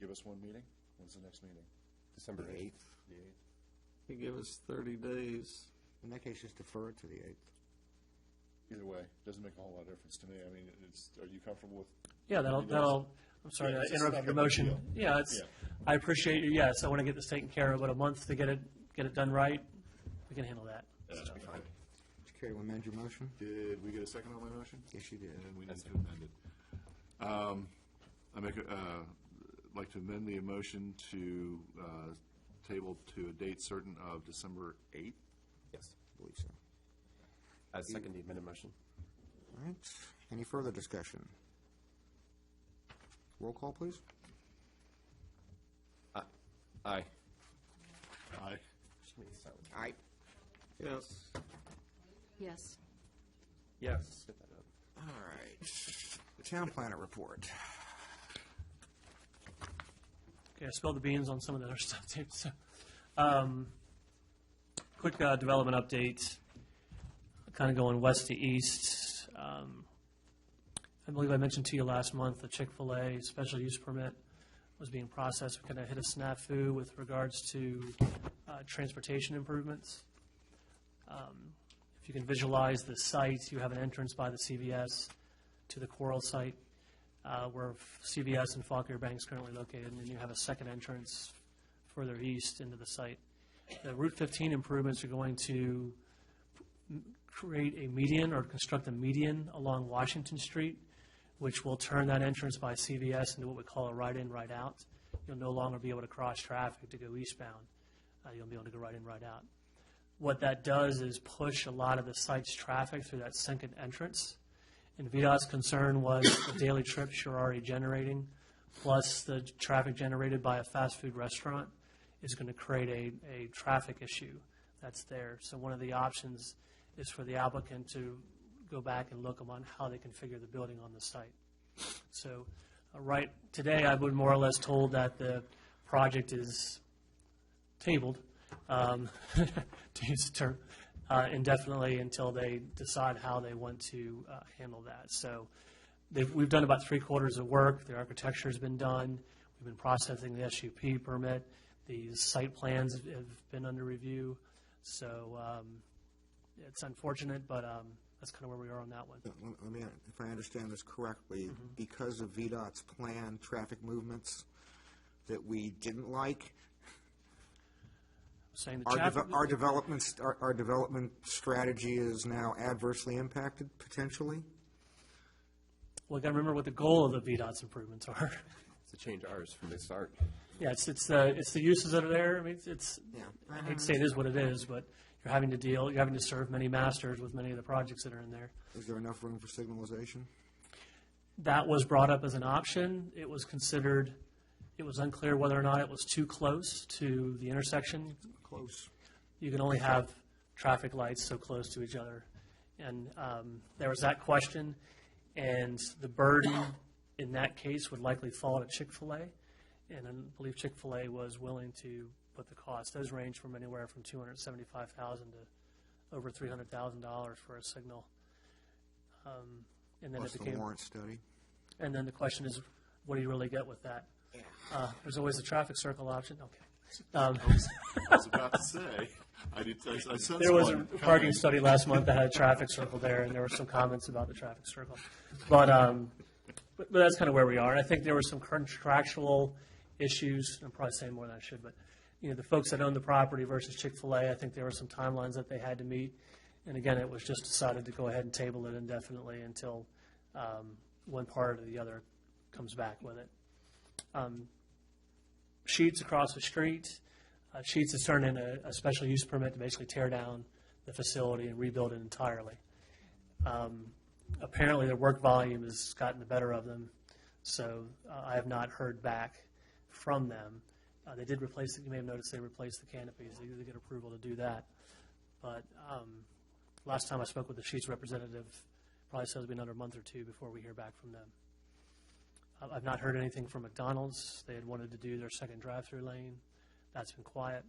give us one meeting. When's the next meeting? December The 8th. 8th. The 8th? You give us 30 days. In that case, just defer it to the 8th. Either way, doesn't make a whole lot of difference to me. I mean, are you comfortable with? Yeah, I'm sorry Yeah, to it's just interrupt not your a big motion. deal. Yeah, Yeah. I appreciate you, yes, I want to get this taken care of, but a month to get it done right, we can handle that. That'll be fine. Would you care to amend your motion? Did we get a second on my motion? Yes, you did. And we need to amend it. Like to amend the motion to table to a date certain of December 8th. Yes. I believe so. I second the amended motion. All right. Any further discussion? Roll call, please. Aye. Aye. Aye. Yes. Yes. Yes. All right. The town planner report. Okay, I spilled the beans on some of the other stuff too, so. Quick development update, kind of going west to east. I believe I mentioned to you last month, the Chick-fil-A special use permit was being processed. We kind of hit a snafu with regards to transportation improvements. If you can visualize the site, you have an entrance by the CVS to the Coral site, where CVS and Fauquier Bank is currently located, and then you have a second entrance further east into the site. The Route 15 improvements are going to create a median or construct a median along Washington Street, which will turn that entrance by CVS into what we call a right-in, right-out. You'll no longer be able to cross traffic to go eastbound. You'll be able to go right in, right out. What that does is push a lot of the site's traffic through that second entrance. And VDOT's concern was the daily trips you're already generating, plus the traffic generated by a fast food restaurant is going to create a traffic issue that's there. So one of the options is for the applicant to go back and look on how they configure the building on the site. So right today, I've been more or less told that the project is tabled, to use the term, indefinitely until they decide how they want to handle that. So we've done about 3/4 of work. The architecture has been done. We've been processing the SUP permit. The site plans have been under review. So it's unfortunate, but that's kind of where we are on that one. Let me, if I understand this correctly, because of VDOT's planned traffic movements that we didn't like, Saying the traffic, our development strategy is now adversely impacted, potentially? well, you got to remember what the goal of the VDOT's improvements are. to change ours from the start. Yeah, it's the uses that are there. I mean, it's, Yeah. I hate to say it is what it is, but you're having to serve many masters with many of the projects that are in there. Is there enough room for signalization? That was brought up as an option. It was considered, it was unclear whether or not it was too close to the intersection. Close. You can only have traffic lights so close to each other. And there was that question, and the burden in that case would likely fall to Chick-fil-A. And I believe Chick-fil-A was willing to put the cost. Those range from anywhere from $275,000 to over $300,000 for a signal. And then Plus it the became, warrant study. and then the question is, what do you really get with that? There's always a traffic circle option. Okay. I was about to say, I sensed There was a one parking coming. study last month that had a traffic circle there, and there were some comments about the traffic circle. But that's kind of where we are. And I think there were some contractual issues. I'm probably saying more than I should, but the folks that own the property versus Chick-fil-A, I think there were some timelines that they had to meet. And again, it was just decided to go ahead and table it indefinitely until one part or the other comes back with it. Sheets across the street. Sheets has turned in a special use permit to basically tear down the facility and rebuild it entirely. Apparently, their work volume has gotten the better of them, so I have not heard back from them. They did replace it. You may have noticed they replaced the canopies. They usually get approval to do that. But last time I spoke with the Sheets representative, probably says it'll be another month or two before we hear back from them. I've not heard anything from McDonald's. They had wanted to do their second drive-through lane. That's been quiet.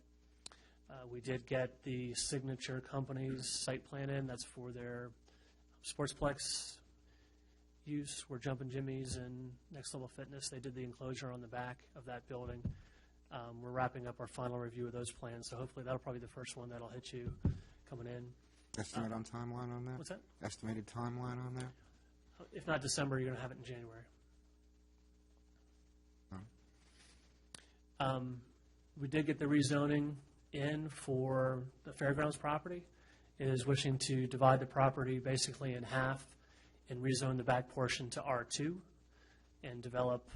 We did get the Signature Company's site plan in. That's for their Sportsplex use. We're Jumpin' Jimmy's and Next Level Fitness. They did the enclosure on the back of that building. We're wrapping up our final review of those plans, so hopefully that'll probably be the first one that'll hit you coming in. Estimate on timeline on that? What's that? Estimated timeline on that? If not December, you're going to have it in January. We did get the rezoning in for the fairgrounds property. It is wishing to divide the property basically in half and rezone the back portion to R2 and develop,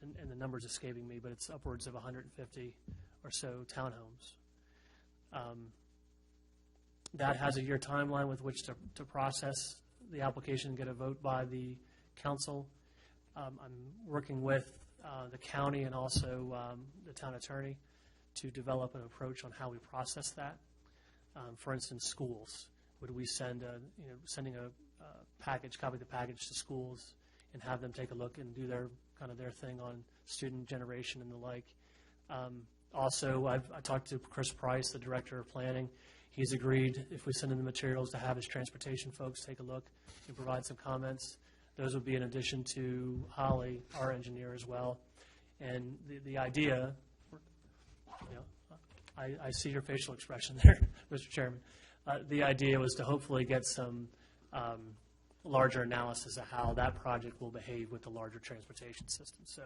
and the number's escaping me, but it's upwards of 150 or so townhomes. That has a year timeline with which to process the application and get a vote by the council. I'm working with the county and also the town attorney to develop an approach on how we process that. For instance, schools. Would we send sending a package, copy of the package to schools and have them take a look and do their thing on student generation and the like. Also, I talked to Chris Price, the director of planning. He's agreed, if we send in the materials, to have his transportation folks take a look and provide some comments. Those would be in addition to Holly, our engineer, as well. And the idea, I see your facial expression there, Mr. Chairman. The idea was to hopefully get some larger analysis of how that project will behave with the larger transportation system. So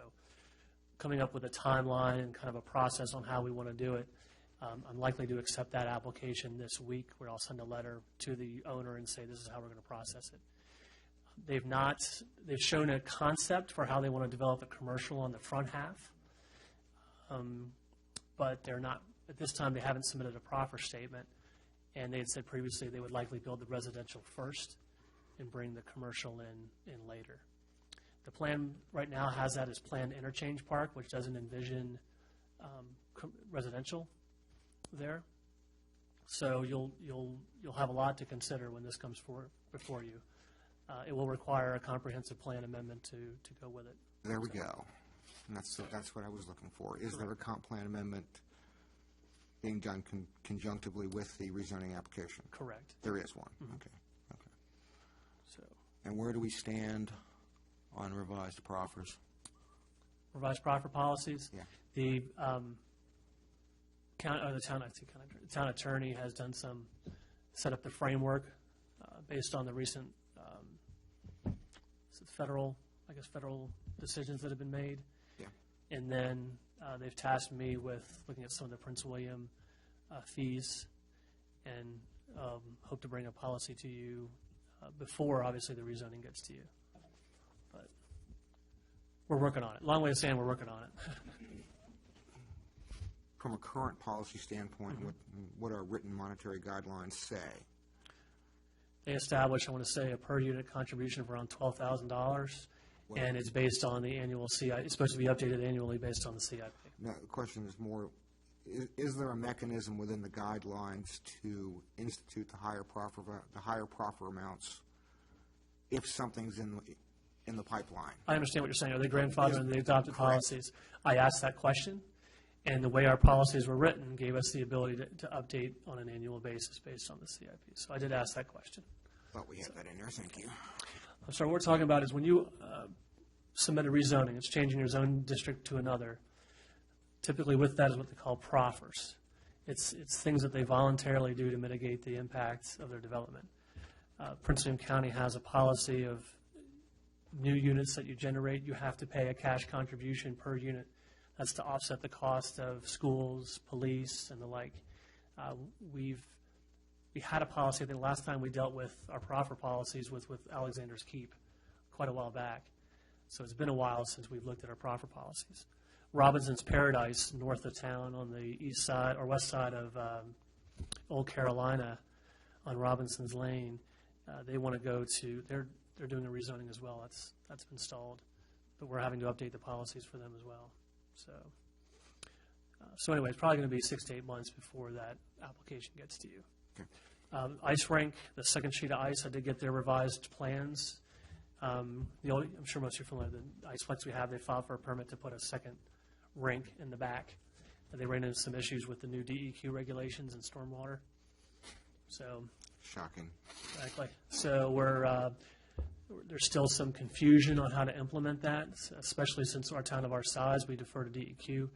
coming up with a timeline and kind of a process on how we want to do it. I'm likely to accept that application this week, where I'll send a letter to the owner and say this is how we're going to process it. They've shown a concept for how they want to develop a commercial on the front half, but they're not, at this time, they haven't submitted a proffer statement, and they had said previously they would likely build the residential first and bring the commercial in later. The plan right now has that as planned interchange park, which doesn't envision residential there. So you'll have a lot to consider when this comes before you. It will require a comprehensive plan amendment to go with it. There we go. And that's what I was looking for. Is there a comp plan amendment being done conjunctively with the rezoning application? Correct. There is one. Mm-hmm. Okay. So And where do we stand on revised proffers? revised proffer policies. Yeah. The town attorney has done set up the framework based on the recent federal decisions that have been made. Yeah. And then they've tasked me with looking at some of the Prince William fees, and hope to bring a policy to you before, obviously, the rezoning gets to you. But We're working on it. Long way of saying we're working on it. From a current policy standpoint, what our written monetary guidelines say? They established, I want to say, a per-unit contribution of around $12,000, and it's based on the annual CIP. It's supposed to be updated annually based on the CIP. Now, the question is more, is there a mechanism within the guidelines to institute the higher proffer amounts if something's in the pipeline? I understand what you're saying. Are they grandfathered in the adopted policies? I asked that question, and the way our policies were written gave us the ability to update on an annual basis based on the CIP. So I did ask that question. Thought we had that in there, thank you. I'm sorry, what we're talking about is when you submit a rezoning, it's changing your zone district to another. Typically with that is what they call proffers. It's things that they voluntarily do to mitigate the impacts of their development. Prince William County has a policy of new units that you generate, you have to pay a cash contribution per unit. That's to offset the cost of schools, police, and the like. We had a policy, I think the last time we dealt with our proffer policies with Alexander's Keep, quite a while back. So it's been a while since we've looked at our proffer policies. Robinson's Paradise, north of town on the east side or west side of Old Carolina on Robinson's Lane, they want to go to, they're doing a rezoning as well. That's been stalled. But we're having to update the policies for them as well. So anyway, it's probably going to be 6 to 8 months before that application gets to you. Okay. Ice rink, the second sheet of ice, I did get their revised plans. I'm sure most of you are familiar with the Iceflex we have. They filed for a permit to put a second rink in the back. And they ran into some issues with the new DEQ regulations and stormwater. So, Shocking. exactly. So there's still some confusion on how to implement that, especially since our town of our size, we defer to DEQ.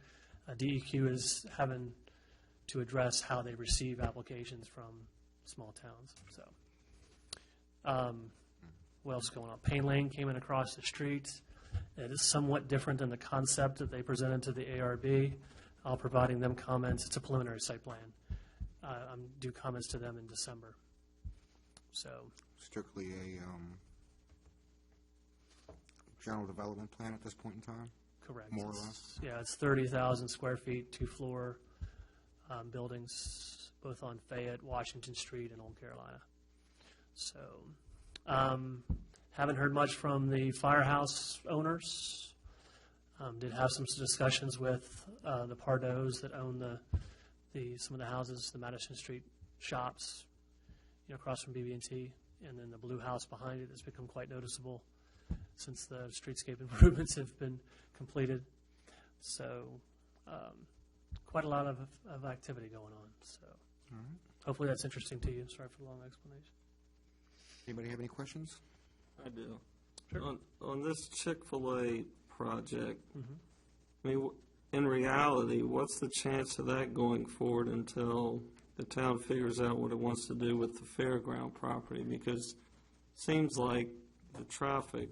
DEQ is having to address how they receive applications from small towns. So, what else is going on? Payne Lane came in across the street. It is somewhat different than the concept that they presented to the ARB. I'll providing them comments. It's a preliminary site plan. I'm due comments to them in December. So, Strictly a general development plan at this point in time? correct. More or less? Yeah, it's 30,000 square feet, 2-floor buildings, both on Fayette, Washington Street, and Old Carolina. So, haven't heard much from the firehouse owners. Did have some discussions with the Pardos that own some of the houses, the Madison Street shops, across from BB&T, and then the blue house behind it has become quite noticeable since the streetscape improvements have been completed. So, quite a lot of activity going on. So, hopefully that's interesting to you. Sorry for the long explanation. Anybody have any questions? I do. Sure. On this Chick-fil-A project, I mean, in reality, what's the chance of that going forward until the town figures out what it wants to do with the fairground property? Because it seems like the traffic,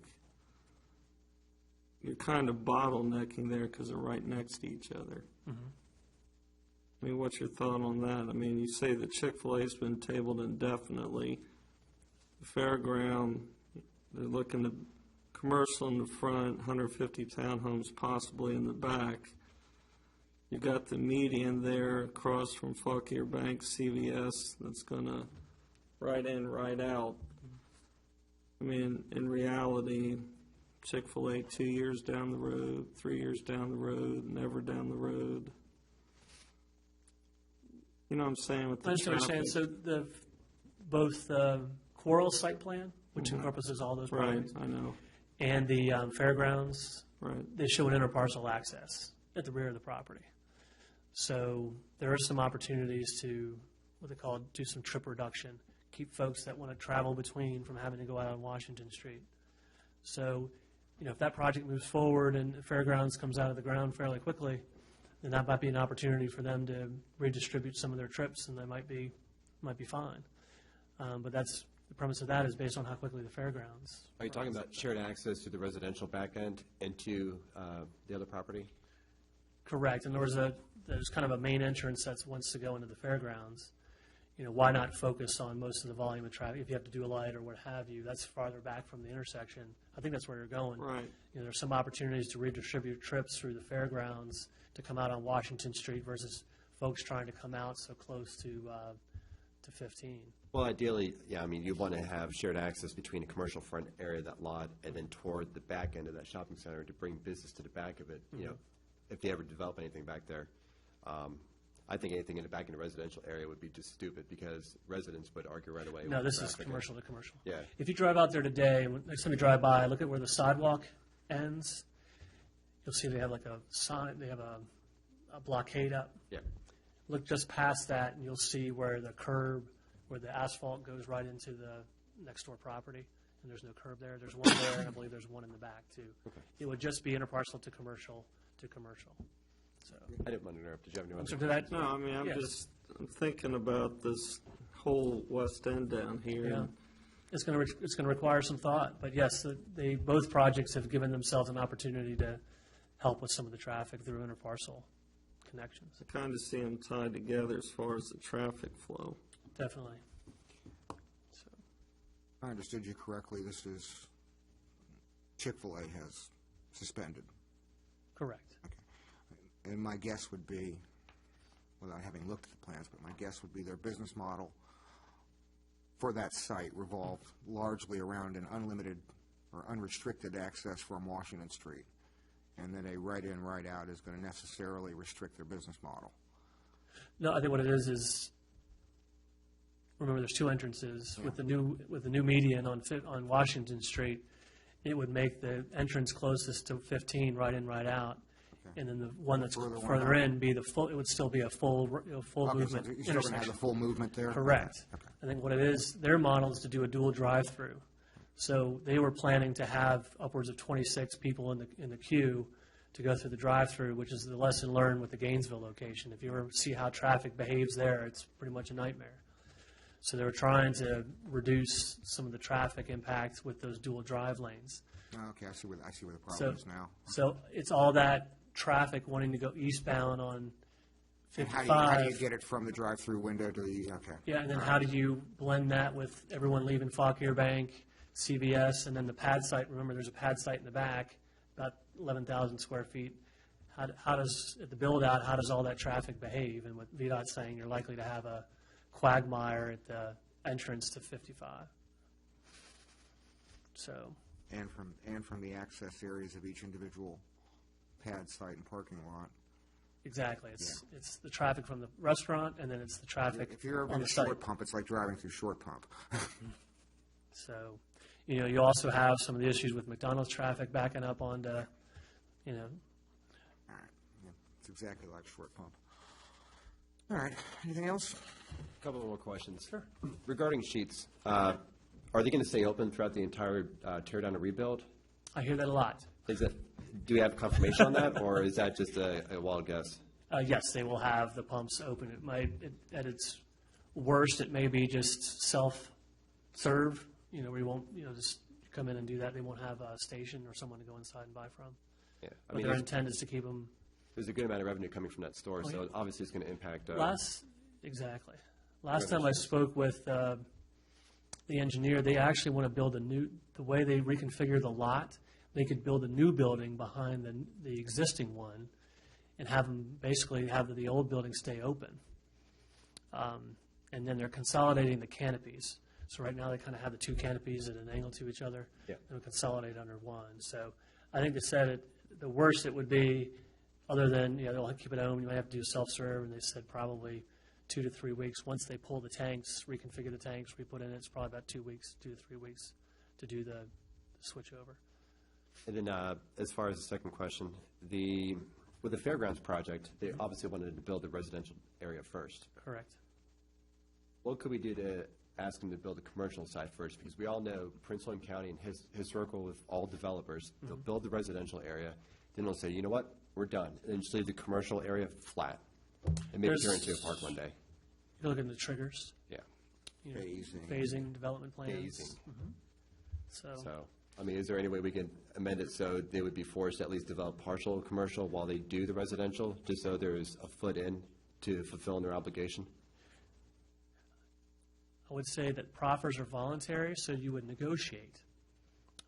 you're kind of bottlenecking there because they're right next to each other. I mean, what's your thought on that? I mean, you say the Chick-fil-A's been tabled indefinitely. The fairground, they're looking at commercial in the front, 150 townhomes possibly in the back. You got the median there across from Fauquier Bank, CVS, that's going to right in, right out. I mean, in reality, Chick-fil-A 2 years down the road, 3 years down the road, never down the road. You know what I'm saying with the I understand what you're saying. So both the Coral site plan, which encompasses all those Right, properties, I know. and the fairgrounds, Right. they show an interparcel access at the rear of the property. So there are some opportunities to, what they call, do some trip reduction, keep folks that want to travel between from having to go out on Washington Street. So, if that project moves forward and the fairgrounds comes out of the ground fairly quickly, then that might be an opportunity for them to redistribute some of their trips, and they might be fine. But that's the premise of that is based on how quickly the fairgrounds. Are you talking about shared access to the residential back end and to the other property? Correct. And there's kind of a main entrance that wants to go into the fairgrounds. why not focus on most of the volume of traffic? If you have to do a light or what have you, that's farther back from the intersection. I think that's where you're going. Right. There's some opportunities to redistribute trips through the fairgrounds to come out on Washington Street versus folks trying to come out so close to 15. Well, ideally, yeah, I mean, you want to have shared access between the commercial front area of that lot and then toward the back end of that shopping center to bring business to the back of it, if they ever develop anything back there. I think anything in the back in the residential area would be just stupid because residents would argue right away. No, with this is traffic. commercial to commercial. Yeah. If you drive out there today, next time you drive by, look at where the sidewalk ends. You'll see they have like a sign, they have a blockade up. Yeah. Look just past that, and you'll see where the curb, where the asphalt goes right into the next door property, and there's no curb there. There's one there, and I believe there's one in the back, too. Okay. It would just be interparcel to commercial to commercial. So, I didn't want to interrupt. Did you have any so other to that, No, I mean, Yes. I'm thinking about this whole west end down here. yeah, it's going to require some thought. But yes, both projects have given themselves an opportunity to help with some of the traffic through interparcel connections. I kind of see them tied together as far as the traffic flow. Definitely. So, If I understood you correctly, this is, Chick-fil-A has suspended. correct. And my guess would be, without having looked at the plans, but my guess would be their business model for that site revolved largely around an unlimited or unrestricted access from Washington Street. And then a right-in, right-out is going to necessarily restrict their business model. No, I think what it is remember there's two entrances. With the new median on Washington Street, it would make the entrance closest to 15 right in, right out. And then the one that's Further one further out. in it would still be a full Okay, so movement you're still going to have intersection. the full movement there? Correct. Okay. I think what it is, their model is to do a dual drive-through. So they were planning to have upwards of 26 people in the queue to go through the drive-through, which is the lesson learned with the Gainesville location. If you ever see how traffic behaves there, it's pretty much a nightmare. So they were trying to reduce some of the traffic impact with those dual drive lanes. Okay, I see where the So, problem is now. so it's all that traffic wanting to go eastbound on And 55. how do you get it from the drive-through window to the, okay. Yeah, and then how do you blend that with everyone leaving Fauquier Bank, CVS, and then the pad site? Remember, there's a pad site in the back, about 11,000 square feet. How does, at the build-out, how does all that traffic behave? And what VDOT's saying, you're likely to have a quagmire at the entrance to 55. So, And from the access areas of each individual pad site and parking lot. exactly, it's the traffic from the restaurant, and then it's the traffic If you're ever on in the a site. short pump, it's like driving through short pump. So, you also have some of the issues with McDonald's traffic backing up onto, All right, yeah, it's exactly like short pump. All right, anything else? A couple more questions. Sure. Regarding Sheets, are they going to stay open throughout the entire tear down and rebuild? I hear that a lot. Do we have confirmation on that, or is that just a wild guess? Yes, they will have the pumps open. At its worst, it may be just self-serve, where you won't, just come in and do that. They won't have a station or someone to go inside and buy from. Yeah, I But mean, their intent is to keep them there's a good amount of revenue coming from that store, so yeah. obviously it's going to impact. Exactly. Last time I spoke with the engineer, they actually want to build the way they reconfigure the lot, they could build a new building behind the existing one and have them basically have the old building stay open. And then they're consolidating the canopies. So right now they kind of have the two canopies at an angle to each other. Yeah. And consolidate under one. So I think they said the worst it would be, other than, they'll keep it open, you might have to do self-serve, and they said probably 2 to 3 weeks. Once they pull the tanks, reconfigure the tanks, re-put in, it's probably about 2 to 3 weeks to do the switch over. And then, as far as the second question, with the Fairgrounds project, they obviously wanted to build the residential area first. Correct. What could we do to ask them to build the commercial side first? Because we all know Prince William County and historical with all developers, they'll build the residential area, then they'll say, you know what, we're done, and then just leave the commercial area flat and maybe turn it into a park one day. You look at the triggers, Yeah. phasing, development plans. Phasing. So, So, I mean, is there any way we can amend it so they would be forced to at least develop partial commercial while they do the residential, just so there's a foot in to fulfilling their obligation? I would say that proffers are voluntary, so you would negotiate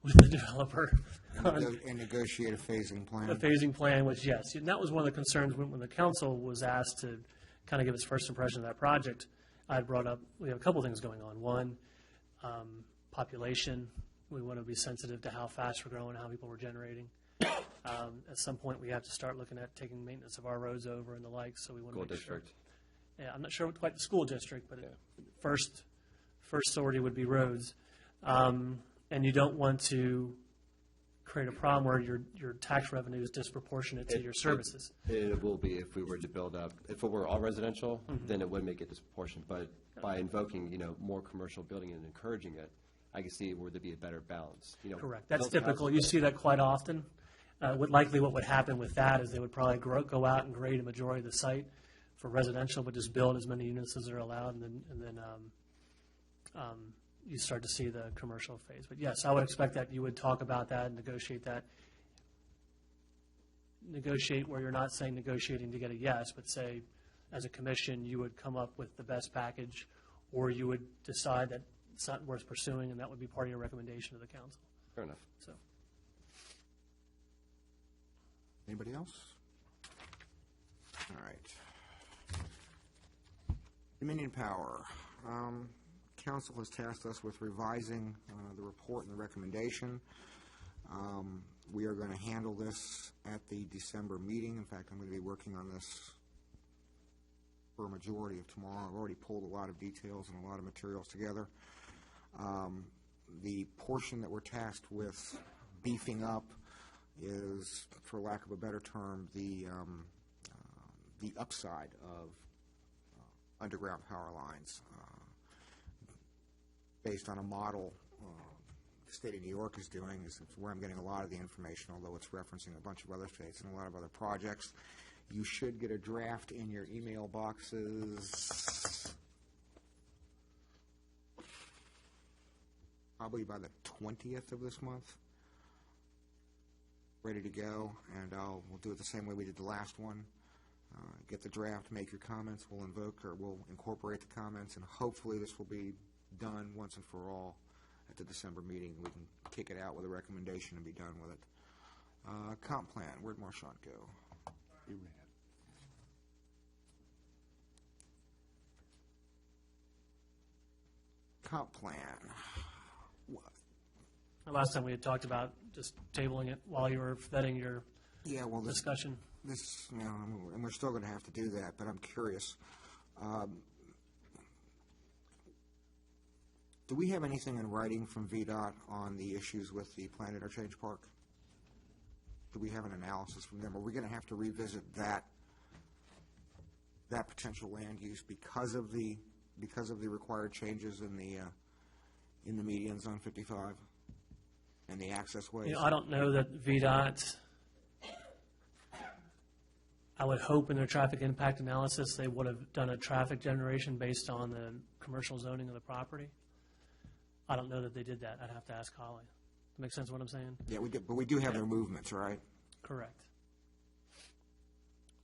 with the developer on And negotiate a phasing plan. a phasing plan, which, yes, and that was one of the concerns when the council was asked to kind of give its first impression of that project. I had brought up, we have a couple things going on. One, population. We want to be sensitive to how fast we're growing, how people we're generating. At some point, we have to start looking at taking maintenance of our roads over and the like, so we want to School make sure. district. Yeah, I'm not sure what quite the school district, but first sortie would be roads. And you don't want to create a problem where your tax revenue is disproportionate to your services. It will be if we were to build up, if it were all residential, then it would make it disproportionate. But by invoking, more commercial building and encouraging it, I can see where there'd be a better balance. Correct. That's built typical. houses- You see that quite often. What would happen with that is they would probably go out and grade a majority of the site for residential, but just build as many units as are allowed, and then you start to see the commercial phase. But yes, I would expect that you would talk about that and negotiate that. Negotiate where you're not saying negotiating to get a yes, but say, as a commission, you would come up with the best package, or you would decide that it's not worth pursuing, and that would be part of your recommendation to the council. Fair enough. So, Anybody else? All right. Dominion Power. Council has tasked us with revising the report and the recommendation. We are going to handle this at the December meeting. In fact, I'm going to be working on this for a majority of tomorrow. I've already pulled a lot of details and a lot of materials together. The portion that we're tasked with beefing up is, for lack of a better term, the upside of underground power lines, based on a model the state of New York is doing. Is where I'm getting a lot of the information, although it's referencing a bunch of other states and a lot of other projects. You should get a draft in your email boxes probably by the 20th of this month. Ready to go, and we'll do it the same way we did the last one. Get the draft, make your comments, we'll incorporate the comments, and hopefully this will be done once and for all at the December meeting. We can kick it out with a recommendation and be done with it. Comp plan, where'd Marchant go? He ran. Comp plan. last time we had talked about just tabling it while you were vetting your Yeah, well, discussion. and we're still going to have to do that, but I'm curious. Do we have anything in writing from VDOT on the issues with the planned interchange park? Do we have an analysis from them? Are we going to have to revisit that potential land use because of the required changes in the medians on 55 and the access ways? I don't know that VDOT, I would hope in their traffic impact analysis, they would have done a traffic generation based on the commercial zoning of the property. I don't know that they did that. I'd have to ask Holly. Make sense what I'm saying? Yeah, we do, but we do have their movements, right? Correct.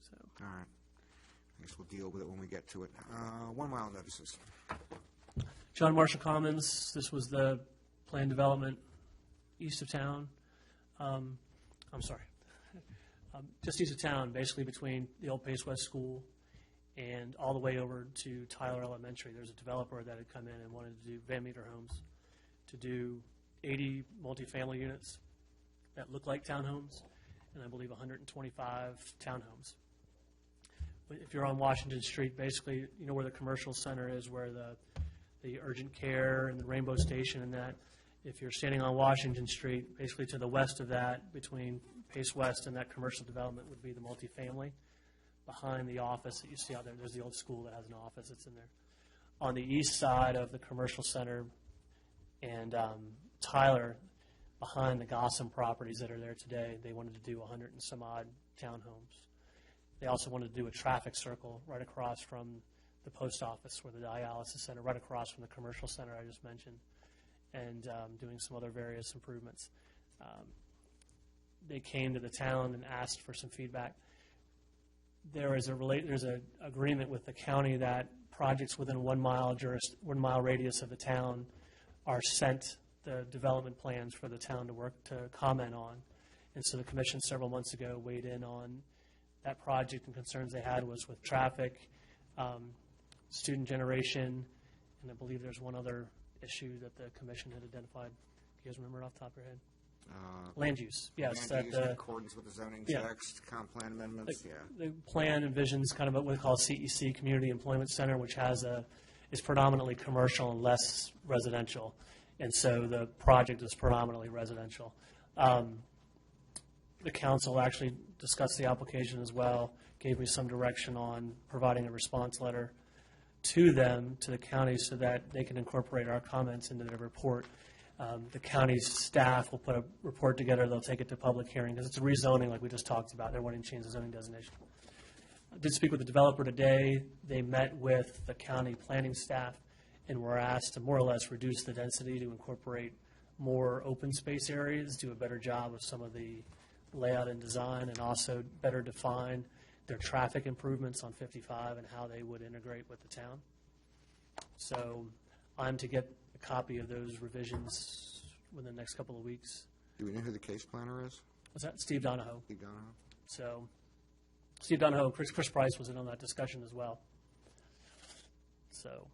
So, All right. I guess we'll deal with it when we get to it. 1 mile notices. John Marshall Commons, this was the planned development east of town. I'm sorry. Just east of town, basically between the old Pace West School and all the way over to Tyler Elementary. There's a developer that had come in and wanted to do Van Meter Homes, to do 80 multifamily units that look like townhomes, and I believe 125 townhomes. But if you're on Washington Street, basically, you know where the commercial center is, where the urgent care and the Rainbow Station and that. If you're standing on Washington Street, basically to the west of that, between Pace West and that commercial development would be the multifamily. Behind the office that you see out there, there's the old school that has an office that's in there. On the east side of the commercial center and Tyler, behind the Gossam properties that are there today, they wanted to do 100 and some odd townhomes. They also wanted to do a traffic circle right across from the post office where the dialysis center, right across from the commercial center I just mentioned, and doing some other various improvements. They came to the town and asked for some feedback. There's an agreement with the county that projects within 1 mile 1 mile radius of the town are sent the development plans for the town to comment on. And so the commission several months ago weighed in on that project, and concerns they had was with traffic, student generation, and I believe there's one other issue that the commission had identified. Do you guys remember it off the top of your head? Land use, yes. Land use in that, accordance with the zoning yeah. text, comp plan amendments, yeah. The plan envisions kind of what we call CEC, Community Employment Center, which is predominantly commercial and less residential. And so the project is predominantly residential. The council actually discussed the application as well, gave me some direction on providing a response letter to them, to the county, so that they can incorporate our comments into their report. The county's staff will put a report together. They'll take it to public hearing, because it's a rezoning like we just talked about. They're wanting to change the zoning designation. I did speak with the developer today. They met with the county planning staff and were asked to more or less reduce the density to incorporate more open space areas, do a better job of some of the layout and design, and also better define their traffic improvements on 55 and how they would integrate with the town. So I'm to get a copy of those revisions within the next couple of weeks. Do we know who the case planner is? Was that Steve Donahoe? Steve Donahoe? So Steve Donahoe, Chris Price was in on that discussion as well. So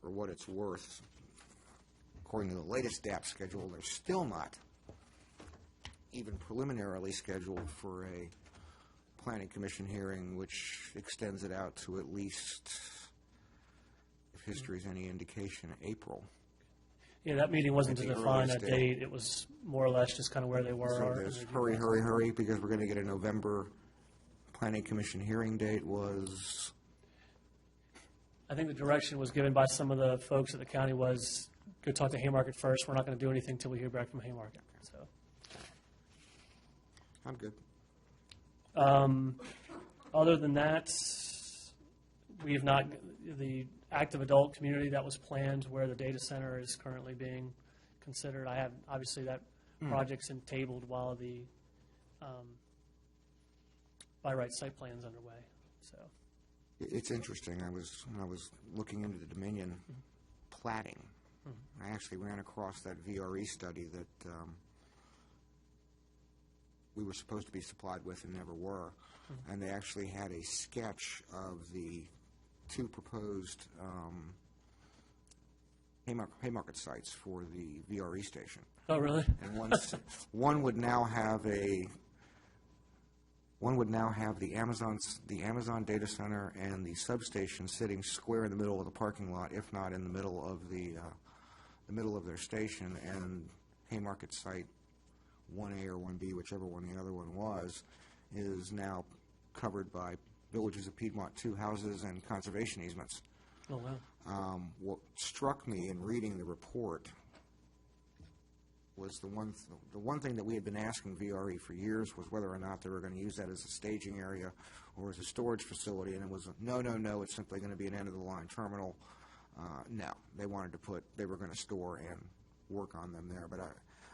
For what it's worth, according to the latest DAP schedule, they're still not even preliminarily scheduled for a planning commission hearing, which extends it out to at least, if history is any indication, April. yeah, that meeting wasn't At to the define a earliest date. date. It was more or less just kind of where they were. So there's hurry, because we're going to get a November planning commission hearing date was, I think the direction was given by some of the folks at the county was, go talk to Haymarket first. We're not going to do anything until we hear back from Haymarket. So, I'm good. other than that, we have not, the active adult community that was planned where the data center is currently being considered. I have, obviously, that project's tabled while the by right site plan's underway. So, It's interesting. When I was looking into the Dominion platting, I actually ran across that VRE study that we were supposed to be supplied with and never were. And they actually had a sketch of the two proposed Haymarket sites for the VRE station. oh, really? And one would now have the Amazon data center and the substation sitting square in the middle of the parking lot, if not in the middle of the middle of their station. And Haymarket site 1A or 1B, whichever one the other one was, is now covered by Villages of Piedmont 2 houses and conservation easements. Oh, wow. What struck me in reading the report was the one thing that we had been asking VRE for years was whether or not they were going to use that as a staging area or as a storage facility, and it was no, it's simply going to be an end-of-the-line terminal. No, they were going to store and work on them there, but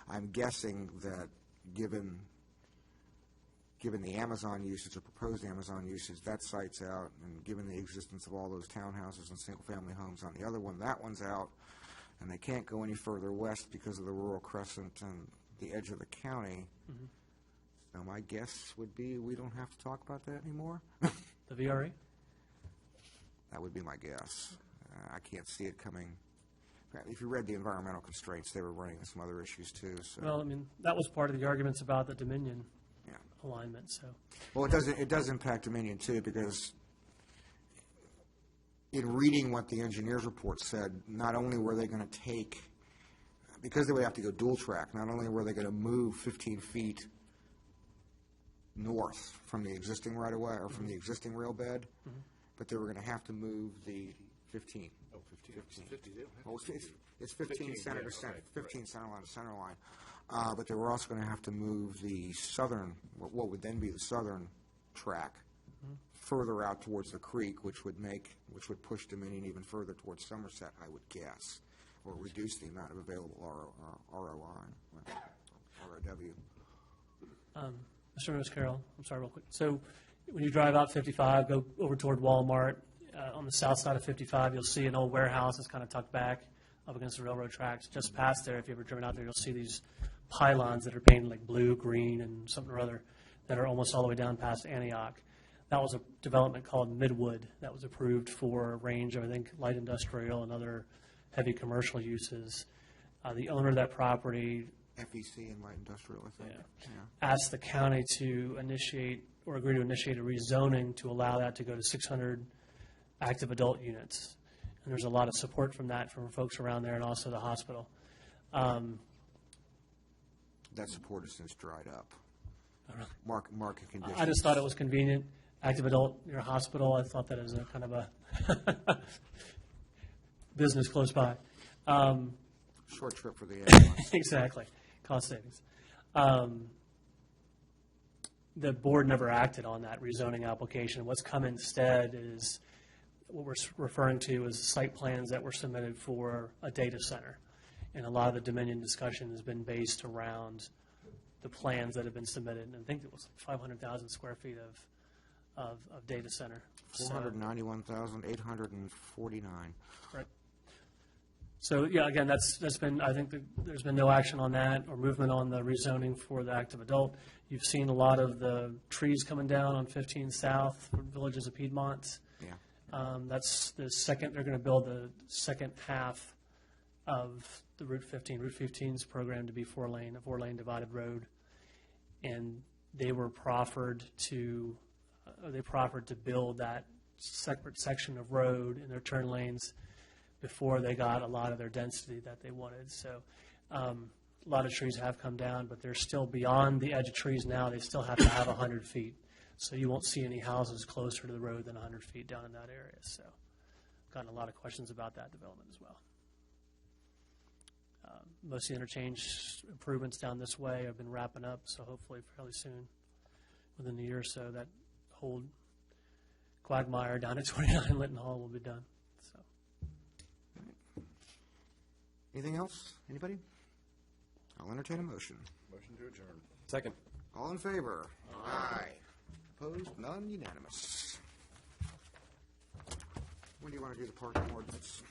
I'm guessing that given the Amazon usage, the proposed Amazon usage, that site's out, and given the existence of all those townhouses and single-family homes on the other one, that one's out, and they can't go any further west because of the rural crescent and the edge of the county. So my guess would be we don't have to talk about that anymore. The VRE? That would be my guess. I can't see it coming. If you read the environmental constraints, they were running into some other issues too. So. Well, I mean, that was part of the arguments about the Dominion Yeah. alignment. So, Well, it does impact Dominion too, because in reading what the engineer's report said, not only were they going to take, because they would have to go dual track, not only were they going to move 15 feet north from the existing right-of-way or from the existing rail bed, but they were going to have to move the 15. Oh, 15. 50. Well, it's 15 center to center, 15 center line to center line. But they were also going to have to move the southern, what would then be the southern track, further out towards the creek, which would push Dominion even further towards Somerset, I would guess, or reduce the amount of available ROI, ROW. Mr. and Ms. Carroll, I'm sorry, real quick. So when you drive out 55, go over toward Walmart, on the south side of 55, you'll see an old warehouse that's kind of tucked back up against the railroad tracks. Just past there, if you've ever driven out there, you'll see these pylons that are painted like blue, green, and something or other that are almost all the way down past Antioch. That was a development called Midwood that was approved for a range of, I think, light industrial and other heavy commercial uses. The owner of that property FEC and light industrial, I think. Yeah. asked the county to initiate or agree to initiate a rezoning to allow that to go to 600 active adult units. And there's a lot of support from that from folks around there and also the hospital. That support has since dried up. Market conditions. I just thought it was convenient. Active adult near a hospital, I thought that as a kind of a business close by. Short trip for the ambulance. Exactly, cost savings. The board never acted on that rezoning application. What's come instead is what we're referring to as site plans that were submitted for a data center. And a lot of the Dominion discussion has been based around the plans that have been submitted. And I think it was 500,000 square feet of data center. 491,849. Right. So, yeah, again, that's been, I think there's been no action on that or movement on the rezoning for the active adult. You've seen a lot of the trees coming down on 15 South for Villages of Piedmont. Yeah. That's the second, they're going to build the second half of the Route 15. Route 15 is programmed to be a four-lane divided road. And they were proffered to build that separate section of road in their turn lanes before they got a lot of their density that they wanted. So a lot of trees have come down, but they're still beyond the edge of trees now. They still have to have 100 feet. So you won't see any houses closer to the road than 100 feet down in that area. So I've gotten a lot of questions about that development as well. Most of the interchange improvements down this way have been wrapping up, so hopefully fairly soon, within a year or so, that whole quagmire down at 29 Linton Hall will be done. So. Anything else? Anybody? I'll entertain a motion. Motion to adjourn. Second. All in favor? Aye. Opposed? None? Unanimous. When do you want to do the parking ordinance?